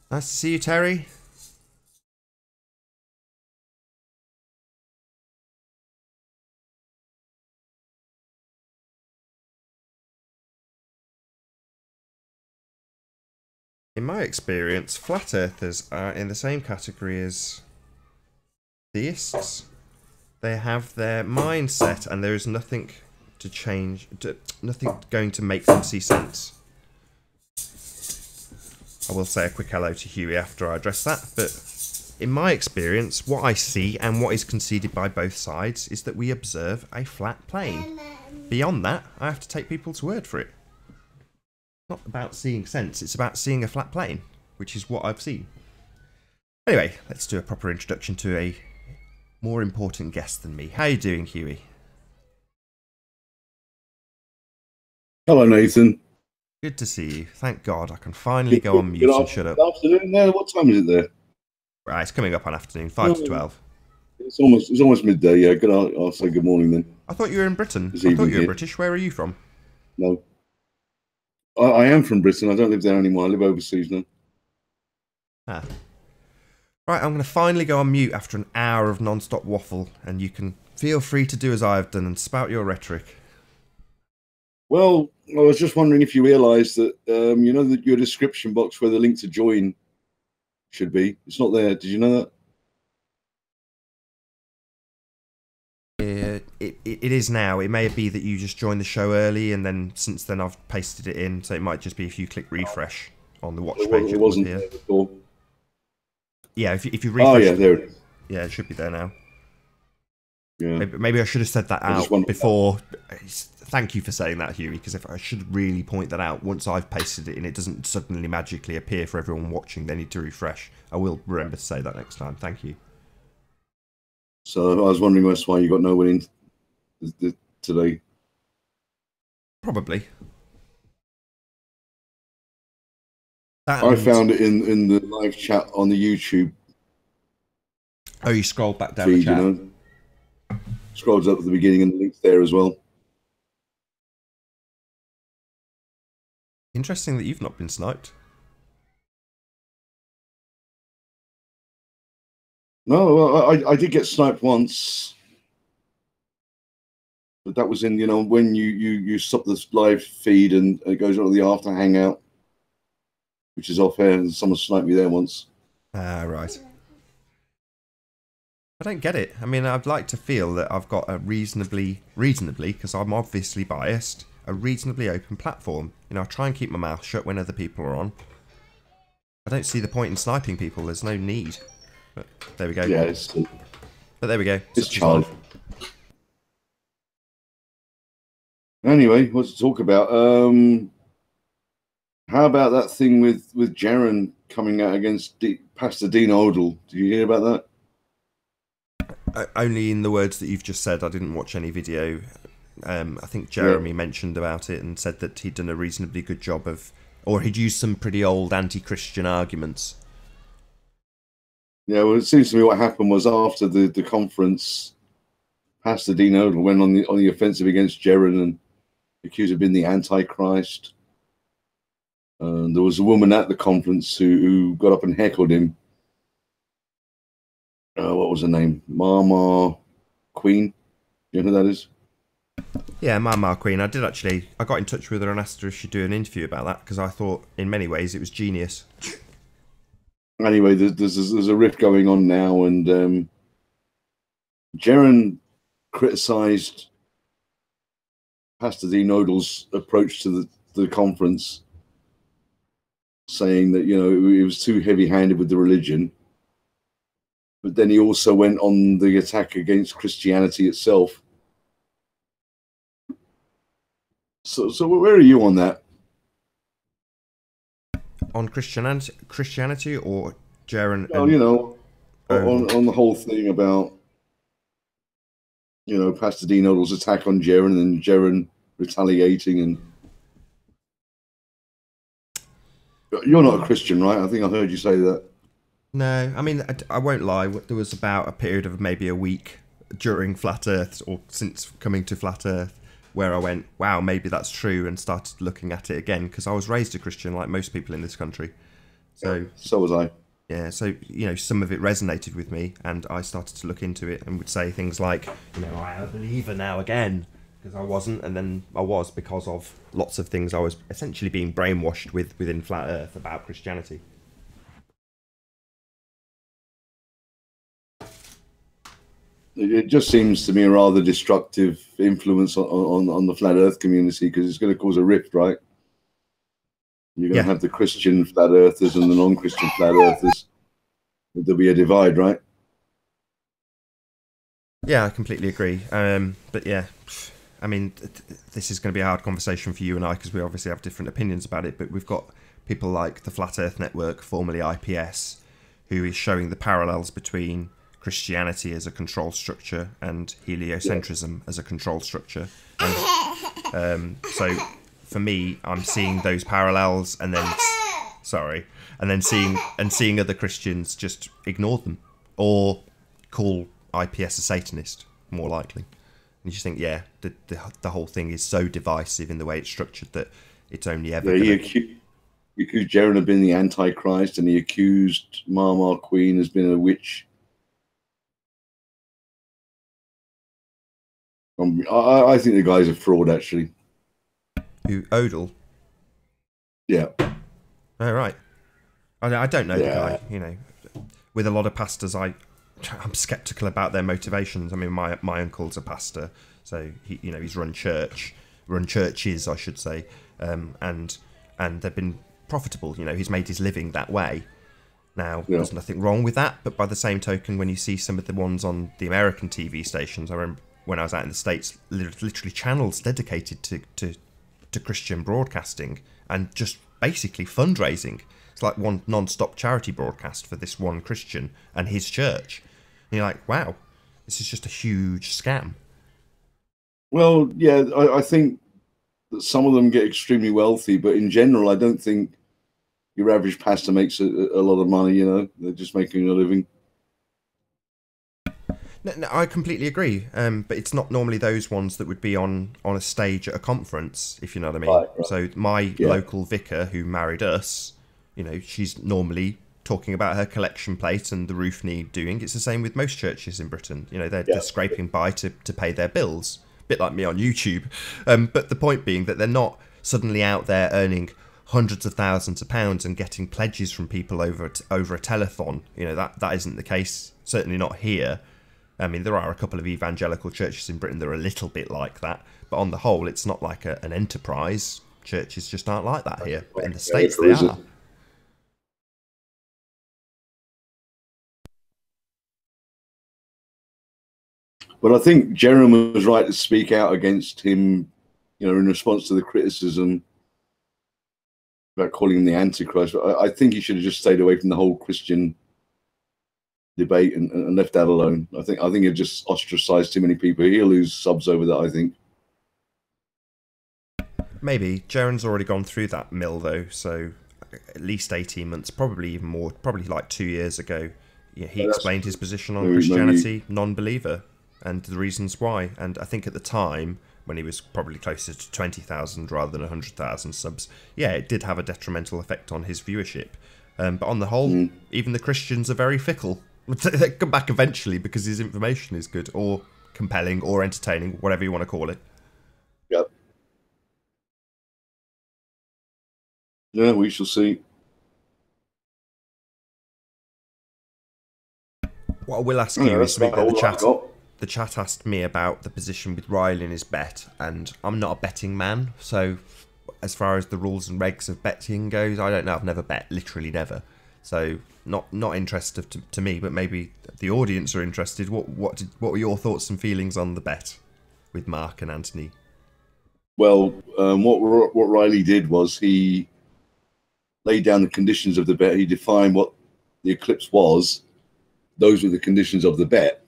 Speaker 1: Nice to see you, Terry. In my experience, flat earthers are in the same category as theists. They have their mindset and there is nothing to change, nothing going to make them see sense. I will say a quick hello to Huey after I address that, but in my experience, what I see and what is conceded by both sides is that we observe a flat plane. Beyond that, I have to take people's word for it. Not about seeing sense, it's about seeing a flat plane, which is what I've seen. Anyway, let's do a proper introduction to a more important guest than me. How are you doing, Huey?
Speaker 3: Hello, Nathan.
Speaker 1: Good to see you. Thank God I can finally go on mute and shut up.
Speaker 3: Good afternoon there. What time is it there?
Speaker 1: Right, it's coming up on afternoon, 5 to 12.
Speaker 3: It's almost midday. Yeah, I'll say good morning then.
Speaker 1: I thought you were in Britain.
Speaker 3: This
Speaker 1: I thought
Speaker 3: evening
Speaker 1: you were
Speaker 3: here.
Speaker 1: British. Where are you from?
Speaker 3: No. I am from Britain. I don't live there anymore. I live overseas now.
Speaker 1: Ah. Right, I'm going to finally go on mute after an hour of non-stop waffle, and you can feel free to do as I have done and spout your rhetoric.
Speaker 3: Well, I was just wondering if you realised that, you know, that your description box where the link to join should be. It's not there. Did you know that?
Speaker 1: It is now. It may be that you just joined the show early, and then since then I've pasted it in, so it might just be if you click refresh on the watch page.
Speaker 3: It wasn't
Speaker 1: here.
Speaker 3: there before.
Speaker 1: Yeah, if you refresh.
Speaker 3: Oh yeah, there it is.
Speaker 1: Yeah, it should be there now.
Speaker 3: Yeah.
Speaker 1: Maybe I should have said that out before. Thank you for saying that, Huey, because if I should really point that out, once I've pasted it in, it doesn't suddenly magically appear for everyone watching. They need to refresh. I will remember to say that next time. Thank you.
Speaker 3: So I was wondering that's why you got no one in today.
Speaker 1: Probably.
Speaker 3: I found it in the live chat on the YouTube.
Speaker 1: Oh, you scrolled back down
Speaker 3: feed,
Speaker 1: the chat.
Speaker 3: You know? Scrolls up at the beginning and the link's there as well.
Speaker 1: Interesting that you've not been sniped.
Speaker 3: No, well, I did get sniped once. But that was in, you know, when you stop this live feed and it goes on to the after hangout, which is off air, and someone sniped me there once.
Speaker 1: Ah, right. I don't get it. I mean, I'd like to feel that I've got a reasonably, because I'm obviously biased, a reasonably open platform. You know, I try and keep my mouth shut when other people are on. I don't see the point in sniping people. There's no need. But there we go.
Speaker 3: Yeah,
Speaker 1: but there we go.
Speaker 3: It's child. Anyway, what to talk about? How about that thing with Jaron coming out against Pastor Dean Odell? Did you hear about
Speaker 1: that? Only in the words that you've just said. I didn't watch any video. I think Jeremy mentioned about it and said that he'd done a reasonably good job of, or he'd used some pretty old anti-Christian arguments.
Speaker 3: Yeah, well, it seems to me what happened was after the conference, Pastor Dean Odell went on the offensive against Jaron and accused of being the Antichrist. And there was a woman at the conference who got up and heckled him. What was her name? Mama Queen. You know who that is?
Speaker 1: Yeah, Mama Queen. I got in touch with her and asked her if she'd do an interview about that, because I thought in many ways it was genius.
Speaker 3: Anyway, there's a rift going on now, and Jaron criticised Pastor D. Nodal's approach to the conference, saying that, you know, he was too heavy-handed with the religion. But then he also went on the attack against Christianity itself. So where are you on that?
Speaker 1: On Christianity or Jaron?
Speaker 3: Well, you know, on the whole thing about, you know, Pastor D. Nodal's attack on Jaron and Jaron retaliating. And you're not a Christian, right? I think I heard you say that.
Speaker 1: No, I mean, I won't lie. There was about a period of maybe a week during Flat Earth, or since coming to Flat Earth, where I went, wow, maybe that's true, and started looking at it again, because I was raised a Christian like most people in this country. So
Speaker 3: was I.
Speaker 1: Yeah, so, you know, some of it resonated with me, and I started to look into it and would say things like, you know, I am a believer now again, because I wasn't, and then I was because of lots of things I was essentially being brainwashed within Flat Earth about Christianity.
Speaker 3: It just seems to me a rather destructive influence on the Flat Earth community, because it's going to cause a rift, right? You're going to have the Christian Flat Earthers and the non-Christian Flat Earthers. There'll be a divide, right?
Speaker 1: Yeah, I completely agree. But yeah, I mean, this is going to be a hard conversation for you and I, because we obviously have different opinions about it, but we've got people like the Flat Earth Network, formerly IPS, who is showing the parallels between Christianity as a control structure and heliocentrism as a control structure. And, so for me, I'm seeing those parallels, and then seeing other Christians just ignore them or call IPS a Satanist, more likely. And you just think, yeah, the whole thing is so divisive in the way it's structured that it's only ever.
Speaker 3: Yeah, he accused Jaron of being the Antichrist, and he accused Mama Queen as being a witch. I think the guy's a fraud, actually.
Speaker 1: Who, Odell?
Speaker 3: Yeah.
Speaker 1: Oh, right. I don't know the guy. You know, with a lot of pastors, I'm skeptical about their motivations. I mean, my uncle's a pastor, so he's run churches, I should say, and they've been profitable. You know, he's made his living that way. Now, there's nothing wrong with that, but by the same token, when you see some of the ones on the American TV stations, I remember when I was out in the States, literally channels dedicated to Christian broadcasting and just basically fundraising. It's like one non-stop charity broadcast for this one Christian and his church. And you're like, wow, this is just a huge scam.
Speaker 3: Well, yeah, I think that some of them get extremely wealthy, but in general, I don't think your average pastor makes a lot of money, you know. They're just making a living.
Speaker 1: No, I completely agree. But it's not normally those ones that would be on a stage at a conference, if you know what I mean. Right. So my local vicar who married us, you know, she's normally talking about her collection plate and the roof need doing. It's the same with most churches in Britain. You know, they're scraping by to pay their bills. A bit like me on YouTube. But the point being that they're not suddenly out there earning hundreds of thousands of pounds and getting pledges from people over a telethon. You know, that isn't the case. Certainly not here. I mean, there are a couple of evangelical churches in Britain that are a little bit like that, but on the whole, it's not like an enterprise. Churches just aren't like that here, but in the States they are.
Speaker 3: But I think Jeremy was right to speak out against him, you know, in response to the criticism about calling him the Antichrist. I think he should have just stayed away from the whole Christian debate and left that alone. I think it just ostracized too many people. He'll lose subs over that, I think.
Speaker 1: Maybe. Jaron's already gone through that mill, though, so at least 18 months, probably even more, probably like 2 years ago, he explained his position on Christianity, non-believer, and the reasons why. And I think at the time, when he was probably closer to 20,000 rather than 100,000 subs, yeah, it did have a detrimental effect on his viewership. But on the whole, even the Christians are very fickle. They come back eventually because his information is good or compelling or entertaining, whatever you want to call it.
Speaker 3: Yep. Yeah, we shall see.
Speaker 1: What I will ask you is something that the chat asked me about the position with Riley and his bet, and I'm not a betting man, so as far as the rules and regs of betting goes, I don't know. I've never bet, literally never. So not interested to me, but maybe the audience are interested. What were your thoughts and feelings on the bet with Mark and Anthony?
Speaker 3: Well, what Riley did was he laid down the conditions of the bet. He defined what the eclipse was. Those were the conditions of the bet.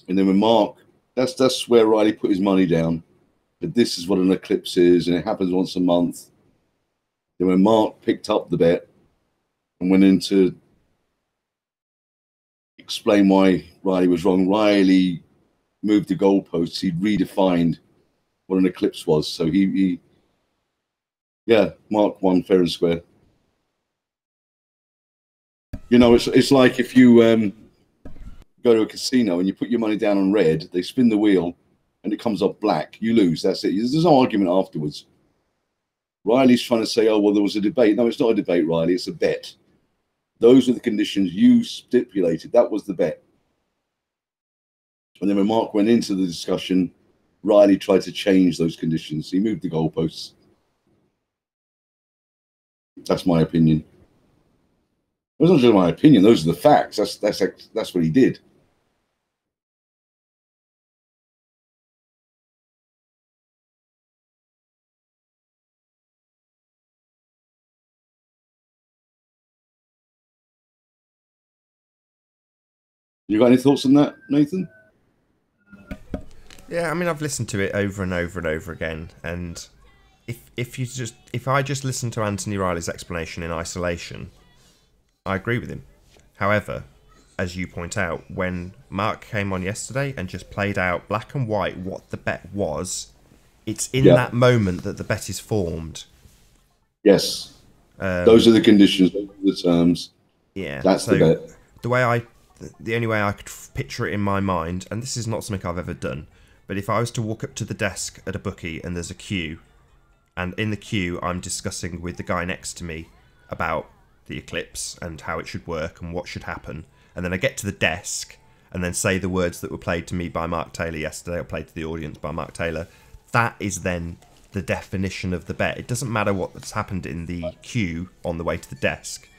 Speaker 3: And then when Mark, that's where Riley put his money down. But this is what an eclipse is, and it happens once a month. Then when Mark picked up the bet and went into explain why Riley was wrong, Riley moved the goalposts. He redefined what an eclipse was. So yeah, Mark won fair and square. You know, it's like if you go to a casino and you put your money down on red, they spin the wheel and it comes up black. You lose. That's it. There's no argument afterwards. Riley's trying to say, oh, well, there was a debate. No, it's not a debate, Riley. It's a bet. Those are the conditions you stipulated. That was the bet. And then when Mark went into the discussion, Riley tried to change those conditions. He moved the goalposts. That's my opinion. It wasn't just my opinion. Those are the facts. That's what he did. You got any thoughts on that, Nathan?
Speaker 1: Yeah, I mean, I've listened to it over and over and over again, and if I just listen to Anthony Riley's explanation in isolation, I agree with him. However, as you point out, when Mark came on yesterday and just played out black and white what the bet was, it's in that moment that the bet is formed.
Speaker 3: Yes. Those are the conditions, those are the terms.
Speaker 1: Yeah.
Speaker 3: That's the bet.
Speaker 1: The only way I could picture it in my mind, and this is not something I've ever done, but if I was to walk up to the desk at a bookie and there's a queue, and in the queue I'm discussing with the guy next to me about the eclipse and how it should work and what should happen, and then I get to the desk and then say the words that were played to me by Mark Taylor yesterday, or played to the audience by Mark Taylor, that is then the definition of the bet. It doesn't matter what's happened in the queue on the way to the desk.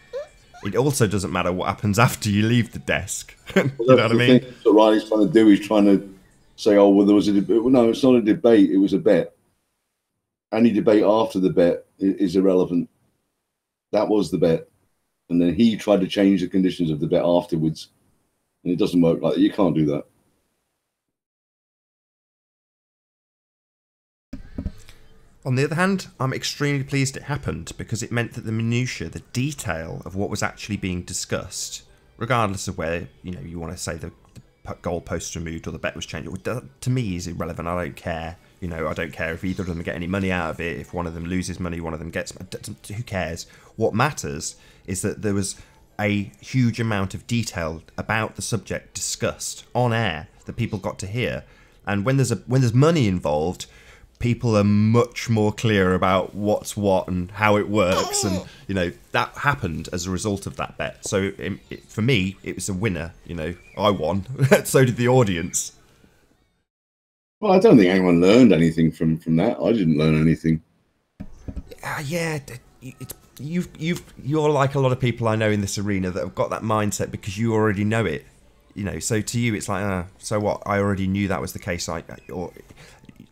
Speaker 1: It also doesn't matter what happens after you leave the desk. You know what I mean?
Speaker 3: What Riley's trying to do, he's trying to say, oh, well, there was a debate. Well, no, it's not a debate. It was a bet. Any debate after the bet is irrelevant. That was the bet. And then he tried to change the conditions of the bet afterwards. And it doesn't work like that. You can't do that.
Speaker 1: On the other hand, I'm extremely pleased it happened, because it meant that the minutiae, the detail of what was actually being discussed, regardless of where you want to say the goalpost removed or the bet was changed, to me is irrelevant. I don't care. I don't care if either of them get any money out of it. If one of them loses money, one of them gets. Who cares? What matters is that there was a huge amount of detail about the subject discussed on air that people got to hear. And when there's money involved, people are much more clear about what's what and how it works, and that happened as a result of that bet. So for me, it was a winner. I won. So did the audience.
Speaker 3: Well, I don't think anyone learned anything from that. I didn't learn anything.
Speaker 1: Yeah, you're like a lot of people I know in this arena that have got that mindset because you already know it. So to you it's like, so what? I already knew that was the case. Or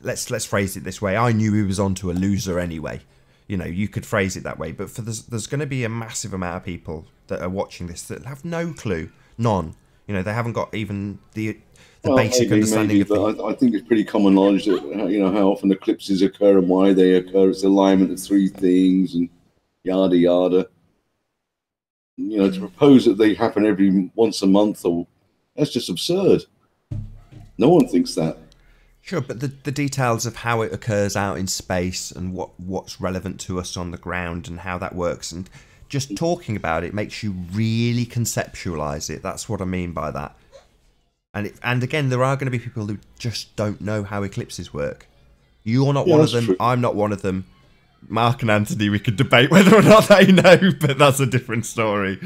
Speaker 1: let's phrase it this way: I knew he was onto a loser anyway. You could phrase it that way, but there's going to be a massive amount of people that are watching this that have no clue, none. They haven't got even the basic understanding of
Speaker 3: it. I think it's pretty common knowledge that how often eclipses occur and why they occur. It's alignment of three things and yada yada. To propose that they happen once a month, that's just absurd. No one thinks that.
Speaker 1: Sure, but the details of how it occurs out in space and what's relevant to us on the ground and how that works, and just talking about it makes you really conceptualize it. That's what I mean by that. And again, there are going to be people who just don't know how eclipses work. You're not one of them.
Speaker 3: True.
Speaker 1: I'm not one of them. Mark and Anthony, we could debate whether or not they know, but that's a different story.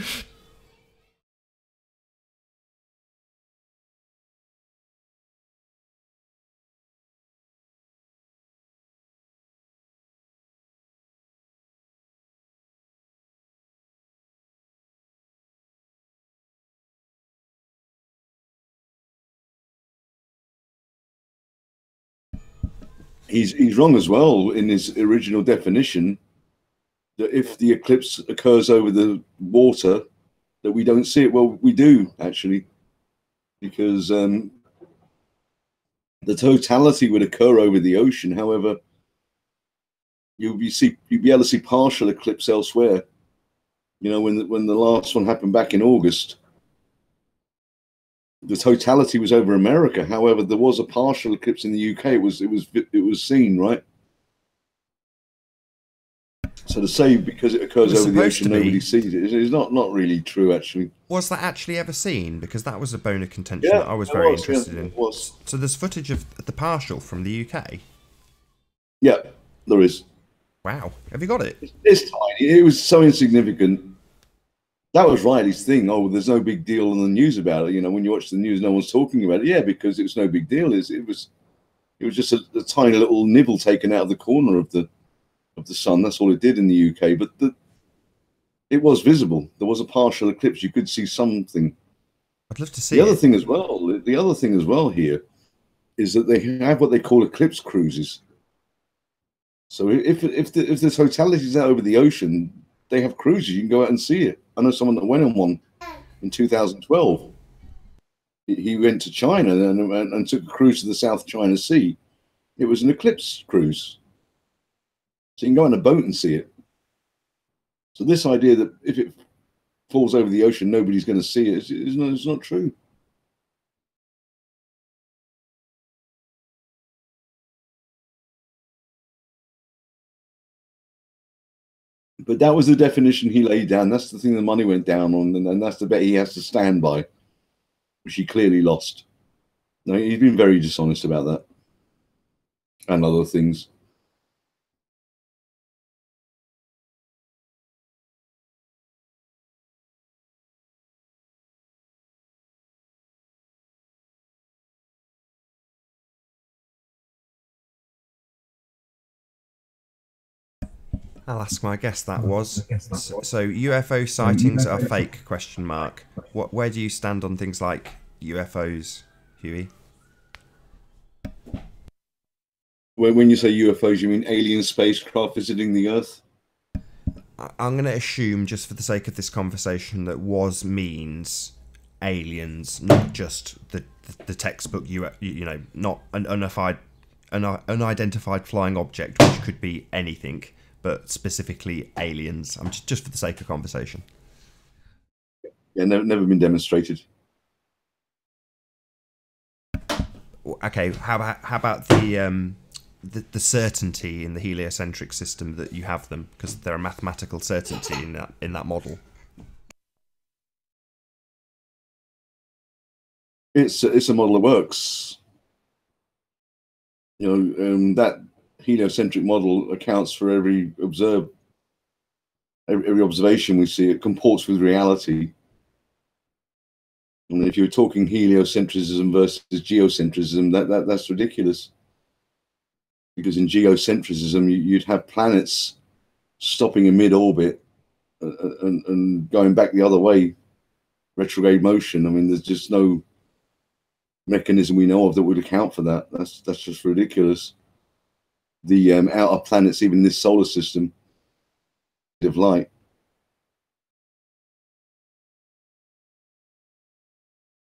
Speaker 3: He's wrong as well in his original definition that if the eclipse occurs over the water, that we don't see it. Well, we do actually, because the totality would occur over the ocean. However, you'd be able to see partial eclipse elsewhere. You know, when the last one happened back in August, the totality was over America. However, there was a partial eclipse in the UK. It was seen, right? So to say because it occurs over the ocean, nobody sees it is not really true, actually.
Speaker 1: Was that actually ever seen? Because that was a bone of contention that I was very interested in. So there's footage of the partial from the UK?
Speaker 3: Yeah, there is.
Speaker 1: Wow. Have you got it?
Speaker 3: It's tiny. It was so insignificant. That was Riley's thing. Oh, there's no big deal in the news about it. You know, when you watch the news, no one's talking about it. Yeah, because it's no big deal. It was just a tiny little nibble taken out of the corner of the sun. That's all it did in the UK. But it was visible. There was a partial eclipse. You could see something.
Speaker 1: I'd love to see
Speaker 3: the other thing as well here is that they have what they call eclipse cruises. So if the totality is out over the ocean, they have cruises. You can go out and see it. I know someone that went on one in 2012. He went to China and took a cruise to the South China Sea. It was an eclipse cruise. So you can go on a boat and see it. So this idea that if it falls over the ocean, nobody's going to see it is not true. But that was the definition he laid down. That's the thing the money went down on, and that's the bet he has to stand by, which he clearly lost. No, he's been very dishonest about that and other things.
Speaker 1: I'll ask my guest that was. So UFO sightings are fake, question mark. Where do you stand on things like UFOs, Huey?
Speaker 3: When you say UFOs, you mean alien spacecraft visiting the Earth?
Speaker 1: I'm going to assume, just for the sake of this conversation, that was means aliens, not just the textbook, not an unidentified flying object, which could be anything, but specifically aliens. I'm just for the sake of conversation.
Speaker 3: Yeah, never been demonstrated.
Speaker 1: Okay, how about the certainty in the heliocentric system that you have them, because there are mathematical certainty in that model?
Speaker 3: It's a model that works. You know, that heliocentric model accounts for every observation we see. It comports with reality. And if you're talking heliocentrism versus geocentrism, that's ridiculous. Because in geocentrism, you'd have planets stopping in mid-orbit and going back the other way, retrograde motion. I mean, there's just no mechanism we know of that would account for that. That's just ridiculous. The outer planets, even in this solar system, of light.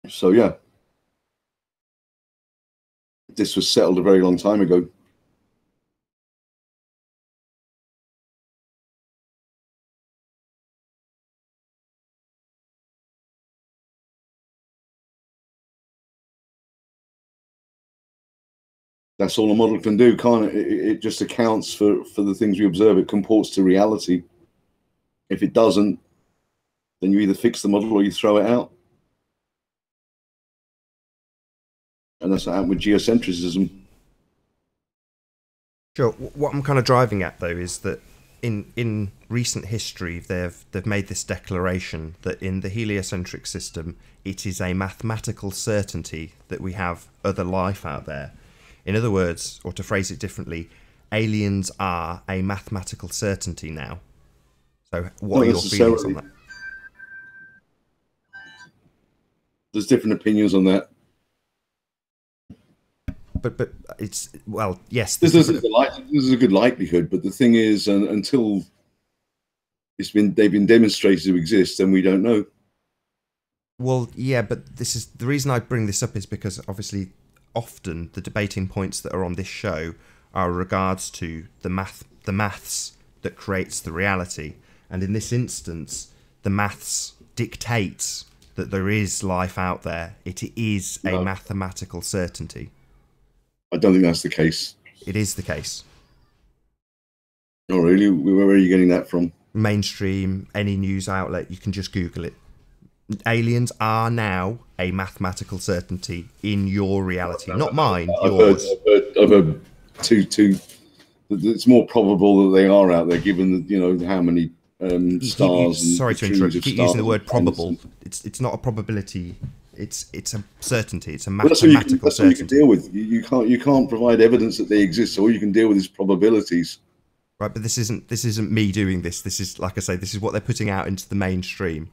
Speaker 3: So yeah, this was settled a very long time ago. That's all a model can do, can't it? It just accounts for the things we observe. It comports to reality. If it doesn't, then you either fix the model or you throw it out. And that's what happened with geocentrism.
Speaker 1: Sure. What I'm kind of driving at, though, is that in recent history, they've made this declaration that in the heliocentric system, it is a mathematical certainty that we have other life out there. In other words, or to phrase it differently, aliens are a mathematical certainty now. So what are your feelings on that?
Speaker 3: There's different opinions on that.
Speaker 1: But it's, well, yes.
Speaker 3: This is a good likelihood, but the thing is, until they've been demonstrated to exist, then we don't know.
Speaker 1: Well, yeah, but this is the reason I bring this up is because obviously often the debating points that are on this show are regards to the maths that creates the reality, and in this instance, the maths dictates that there is life out there. It is a mathematical certainty.
Speaker 3: I don't think that's the case.
Speaker 1: It is the case.
Speaker 3: Oh, really? Where are you getting that from?
Speaker 1: Mainstream, any news outlet, you can just Google it. Aliens are now a mathematical certainty in your reality, not mine, yours.
Speaker 3: I've heard two. It's more probable that they are out there, given how many stars.
Speaker 1: Sorry to interrupt. You keep using the word probable. It's not a probability. It's a certainty. It's a mathematical certainty. That's what you can deal with.
Speaker 3: You can't provide evidence that they exist. So all you can deal with is probabilities.
Speaker 1: Right, but this isn't me doing this. This is, like I say, this is what they're putting out into the mainstream.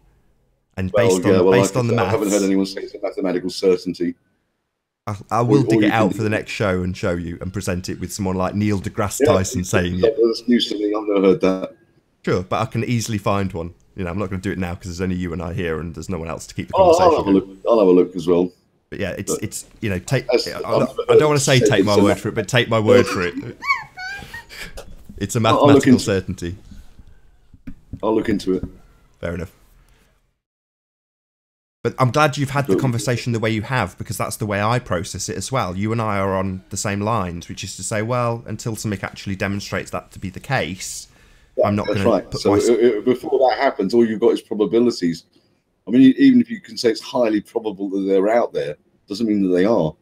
Speaker 1: And based on the maths,
Speaker 3: I haven't heard anyone say it's a mathematical certainty.
Speaker 1: I will dig it out for the next show and show you and present it with someone like Neil deGrasse Tyson saying it.
Speaker 3: That's news to me. I've never heard that.
Speaker 1: Sure, but I can easily find one. I'm not going to do it now because there's only you and I here, and there's no one else to keep the conversation.
Speaker 3: I'll have a look as well.
Speaker 1: But yeah, I don't want to say take my word for it, but take my word for it. It's a mathematical certainty.
Speaker 3: I'll look into it.
Speaker 1: Fair enough. But I'm glad you've had the conversation the way you have, because that's the way I process it as well. You and I are on the same lines, which is to say, well, until something actually demonstrates that to be the case, I'm not going to put
Speaker 3: myself... Before that happens, all you've got is probabilities. I mean, even if you can say it's highly probable that they're out there, doesn't mean that they are.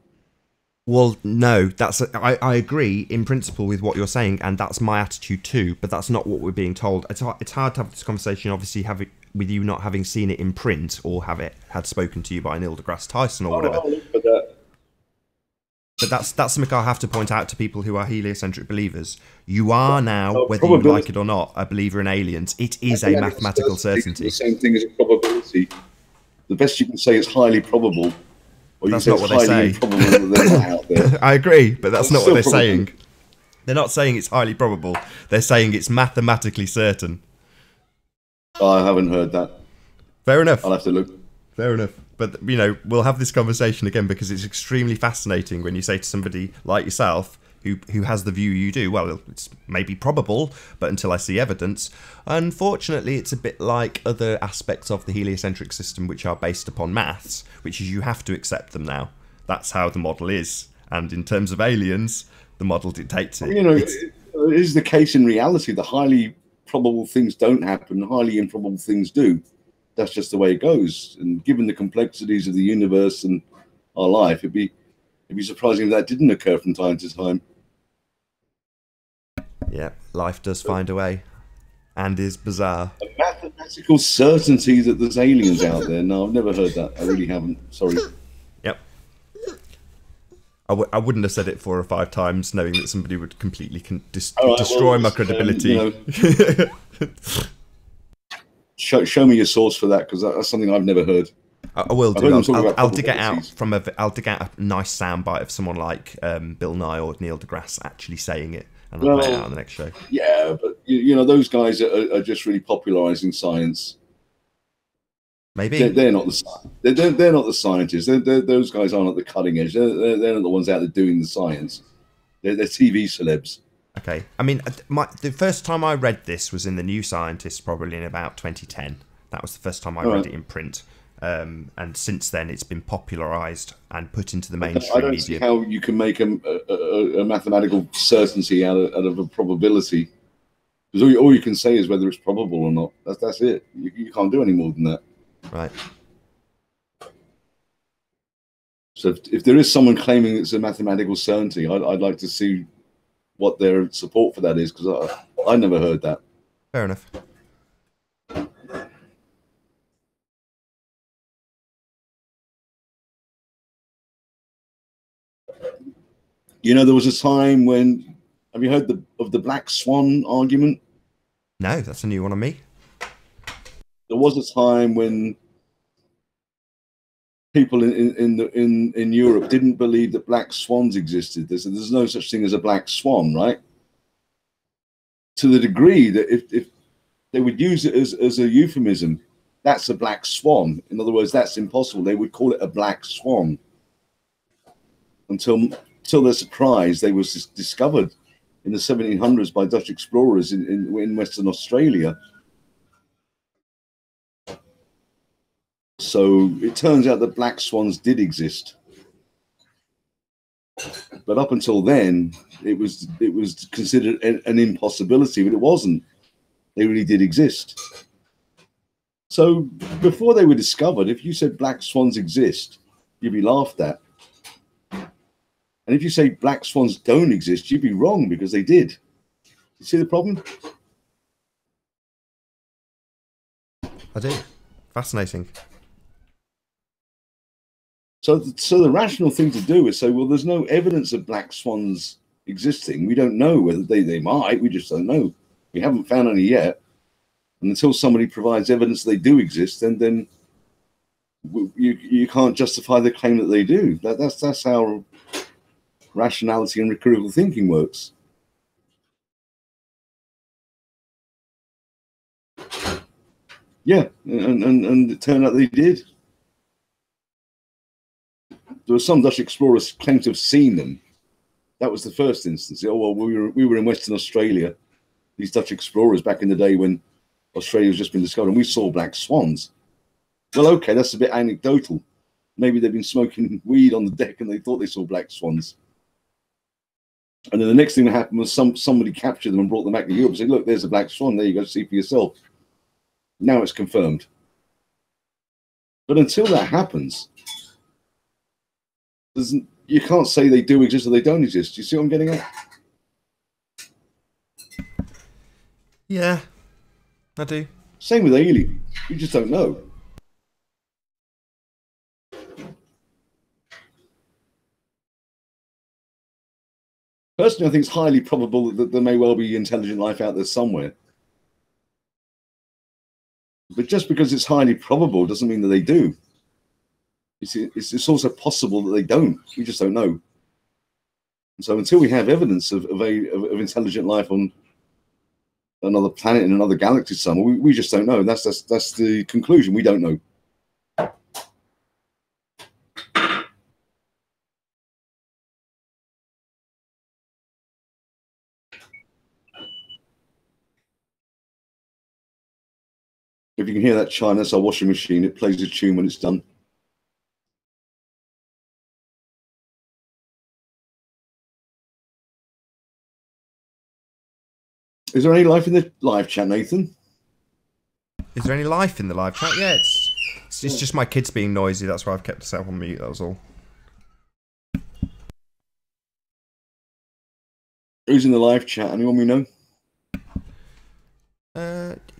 Speaker 1: Well, no, I agree in principle with what you're saying, and that's my attitude too, but that's not what we're being told. It's hard to have this conversation, obviously, with you not having seen it in print or have it had spoken to you by Neil deGrasse Tyson or whatever. But that's something I have to point out to people who are heliocentric believers. You are now, whether you like it or not, a believer in aliens. It is a mathematical certainty.
Speaker 3: The same thing as a probability. The best you can say is highly probable. Or
Speaker 1: that's not what they say.
Speaker 3: That they're not out there.
Speaker 1: I agree, but that's not what they're saying. They're not saying it's highly probable. They're saying it's mathematically certain.
Speaker 3: I haven't heard that.
Speaker 1: Fair enough.
Speaker 3: I'll have to look.
Speaker 1: Fair enough. But, we'll have this conversation again because it's extremely fascinating when you say to somebody like yourself who has the view you do, well, it's maybe probable, but until I see evidence. Unfortunately, it's a bit like other aspects of the heliocentric system which are based upon maths, which is you have to accept them now. That's how the model is. And in terms of aliens, the model dictates it.
Speaker 3: It is the case in reality. The highly probable things don't happen, highly improbable things do. That's just the way it goes. And given the complexities of the universe and our life, it'd be surprising if that didn't occur from time to time.
Speaker 1: Yeah, life does find a way, and is bizarre.
Speaker 3: A mathematical certainty that there's aliens out there. No, I've never heard that. I really haven't. Sorry.
Speaker 1: Yep. I wouldn't have said it 4 or 5 times, knowing that somebody would completely destroy my credibility.
Speaker 3: Show me your source for that, because that's something I've never heard.
Speaker 1: I will do. I'll dig it out I'll dig out a nice soundbite of someone like Bill Nye or Neil deGrasse actually saying it, and I'll play it out on the next show.
Speaker 3: Yeah, but those guys are just really popularizing science.
Speaker 1: Maybe
Speaker 3: they're not the scientists. Those guys aren't at the cutting edge. They're not the ones out there doing the science. They're TV celebs.
Speaker 1: Okay, I mean, the first time I read this was in the New Scientist, probably in about 2010. That was the first time I read it in print. And since then, it's been popularised and put into the
Speaker 3: I
Speaker 1: mainstream
Speaker 3: don't
Speaker 1: media.
Speaker 3: see how you can make a mathematical certainty out of a probability. Because all you can say is whether it's probable or not. That's it. You can't do any more than that.
Speaker 1: Right.
Speaker 3: So if there is someone claiming it's a mathematical certainty, I'd like to see what their support for that is, because I never heard that.
Speaker 1: Fair enough.
Speaker 3: You know, there was a time when, have you heard of the black swan argument?
Speaker 1: No, that's a new one on me.
Speaker 3: There was a time when people in Europe didn't believe that black swans existed. They said there's no such thing as a black swan, right? To the degree that if they would use it as a euphemism, that's a black swan. In other words, that's impossible. They would call it a black swan. Until their surprise, they was discovered in the 1700s by Dutch explorers in Western Australia. So it turns out that black swans did exist, but up until then, it was considered an impossibility, but it wasn't. They really did exist. So before they were discovered, if you said black swans exist, you'd be laughed at. And if you say black swans don't exist, you'd be wrong, because they did. You see the problem?
Speaker 1: I do. Fascinating.
Speaker 3: So the rational thing to do is say, well, there's no evidence of black swans existing. We don't know whether they might. We just don't know. We haven't found any yet. And until somebody provides evidence they do exist, then you can't justify the claim that they do. That's how rationality and critical thinking works. Yeah, and it turned out they did. There were some Dutch explorers claimed to have seen them. That was the first instance. Oh, well, we were in Western Australia, these Dutch explorers back in the day when Australia was just been discovered, and we saw black swans. Well, okay, that's a bit anecdotal. Maybe they've been smoking weed on the deck and they thought they saw black swans. And then the next thing that happened was somebody captured them and brought them back to Europe and said, look, there's a black swan. There you go, see for yourself. Now it's confirmed. But until that happens, you can't say they do exist or they don't exist. Do you see what I'm getting at?
Speaker 1: Yeah, I do.
Speaker 3: Same with aliens. We just don't know. Personally, I think it's highly probable that there may well be intelligent life out there somewhere. But just because it's highly probable doesn't mean that they do. You see, it's also possible that they don't. We just don't know. And so until we have evidence of intelligent life on another planet in another galaxy somewhere, we just don't know. That's the conclusion. We don't know. If you can hear that chime, that's our washing machine. It plays a tune when it's done. Is there any life in the live chat, Nathan?
Speaker 1: Is there any life in the live chat? Yeah, it's just my kids being noisy. That's why I've kept myself on mute. That was all.
Speaker 3: Who's in the live chat? Anyone we know?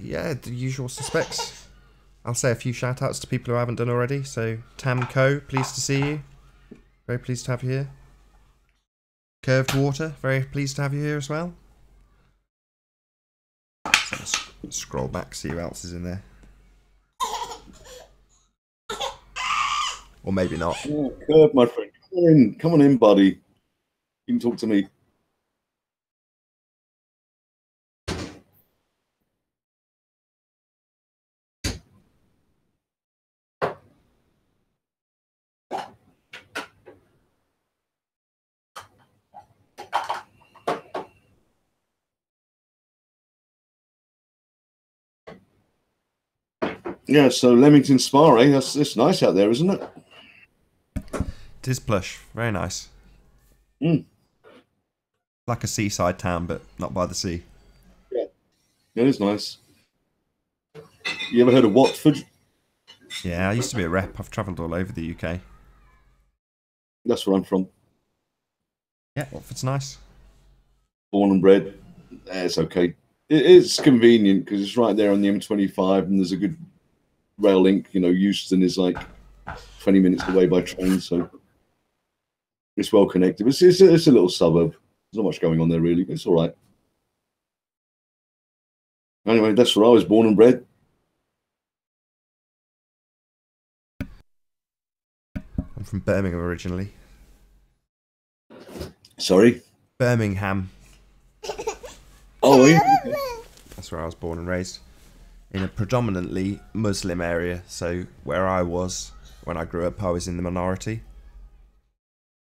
Speaker 1: Yeah, the usual suspects. I'll say a few shout outs to people who I haven't done already. So, Tam Co, pleased to see you. Very pleased to have you here. Curved Water, very pleased to have you here as well. So let's scroll back, see who else is in there. Or maybe not.
Speaker 3: Oh, Curve, my friend. Come on in, buddy. You can talk to me. Yeah, so Leamington Spa, eh? It's nice out there, isn't it?
Speaker 1: It is plush. Very nice.
Speaker 3: Mm.
Speaker 1: Like a seaside town, but not by the sea.
Speaker 3: Yeah, it is nice. You ever heard of Watford?
Speaker 1: Yeah, I used to be a rep. I've travelled all over the UK.
Speaker 3: That's where I'm from.
Speaker 1: Yeah, Watford's nice.
Speaker 3: Born and bred. It's okay. It's convenient because it's right there on the M25 and there's a good rail link. You know, Euston is like 20 minutes away by train, so it's well connected. It's a little suburb. There's not much going on there really, but it's all right. Anyway, that's where I was born and bred.
Speaker 1: I'm from Birmingham originally.
Speaker 3: Sorry?
Speaker 1: Birmingham.
Speaker 3: Oh, yeah.
Speaker 1: That's where I was born and raised. In a predominantly Muslim area. So where I was, when I grew up, I was in the minority.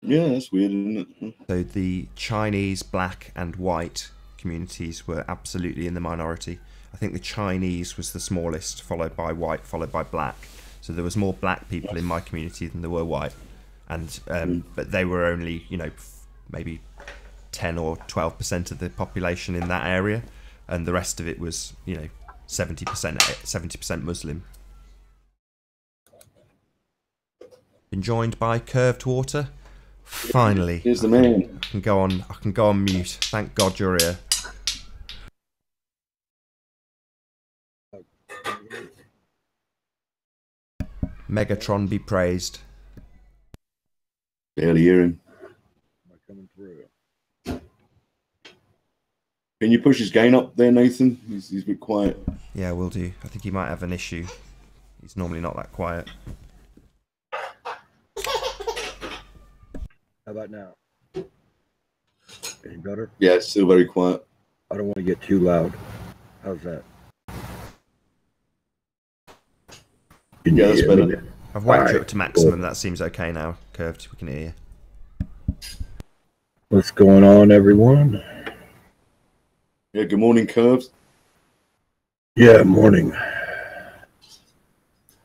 Speaker 3: Yeah, that's weird, isn't it?
Speaker 1: So the Chinese, black and white communities were absolutely in the minority. I think the Chinese was the smallest, followed by white, followed by black. So there was more black people in my community than there were white. And but they were only, you know, maybe 10 or 12% of the population in that area. And the rest of it was, you know, 70% Muslim. Been joined by Curved Water. Finally,
Speaker 3: Here's the man.
Speaker 1: I can go on mute. Thank God you're here. Megatron be praised.
Speaker 3: Barely hear him.
Speaker 4: Coming through.
Speaker 3: Can you push his gain up there, Nathan? He's a bit quiet.
Speaker 1: Yeah, will do. I think he might have an issue. He's normally not that quiet.
Speaker 4: How about now? Any better?
Speaker 3: Yeah, it's still very quiet.
Speaker 4: I don't want to get too loud. How's that?
Speaker 3: Yeah, that's better.
Speaker 1: I've whacked you
Speaker 4: Alright,
Speaker 1: up to maximum.
Speaker 4: cool.
Speaker 1: That seems okay now. Curved, we can hear you.
Speaker 4: What's going on, everyone?
Speaker 3: Yeah, good morning, Curves.
Speaker 4: Yeah, morning.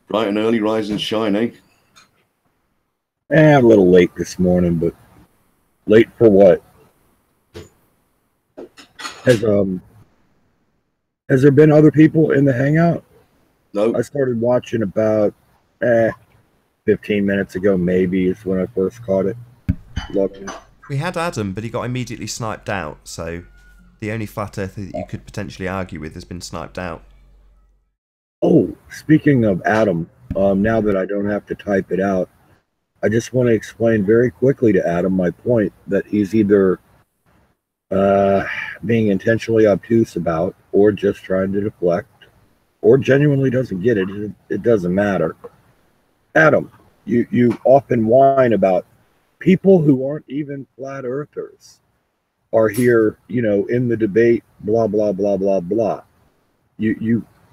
Speaker 3: Bright and early, rise and shine, eh?
Speaker 4: A little late this morning, but late for what? Has there been other people in the hangout?
Speaker 3: No,
Speaker 4: I started watching about 15 minutes ago, maybe is when I first caught it. Looked.
Speaker 1: We had Adam, but he got immediately sniped out. So the only flat earther that you could potentially argue with has been sniped out.
Speaker 4: Oh, speaking of Adam, now that I don't have to type it out, I just want to explain very quickly to Adam my point that he's either being intentionally obtuse about, or just trying to deflect, or genuinely doesn't get it. It doesn't matter. Adam, you often whine about people who aren't even flat earthers are here, you know, in the debate, blah, blah, blah, blah, blah.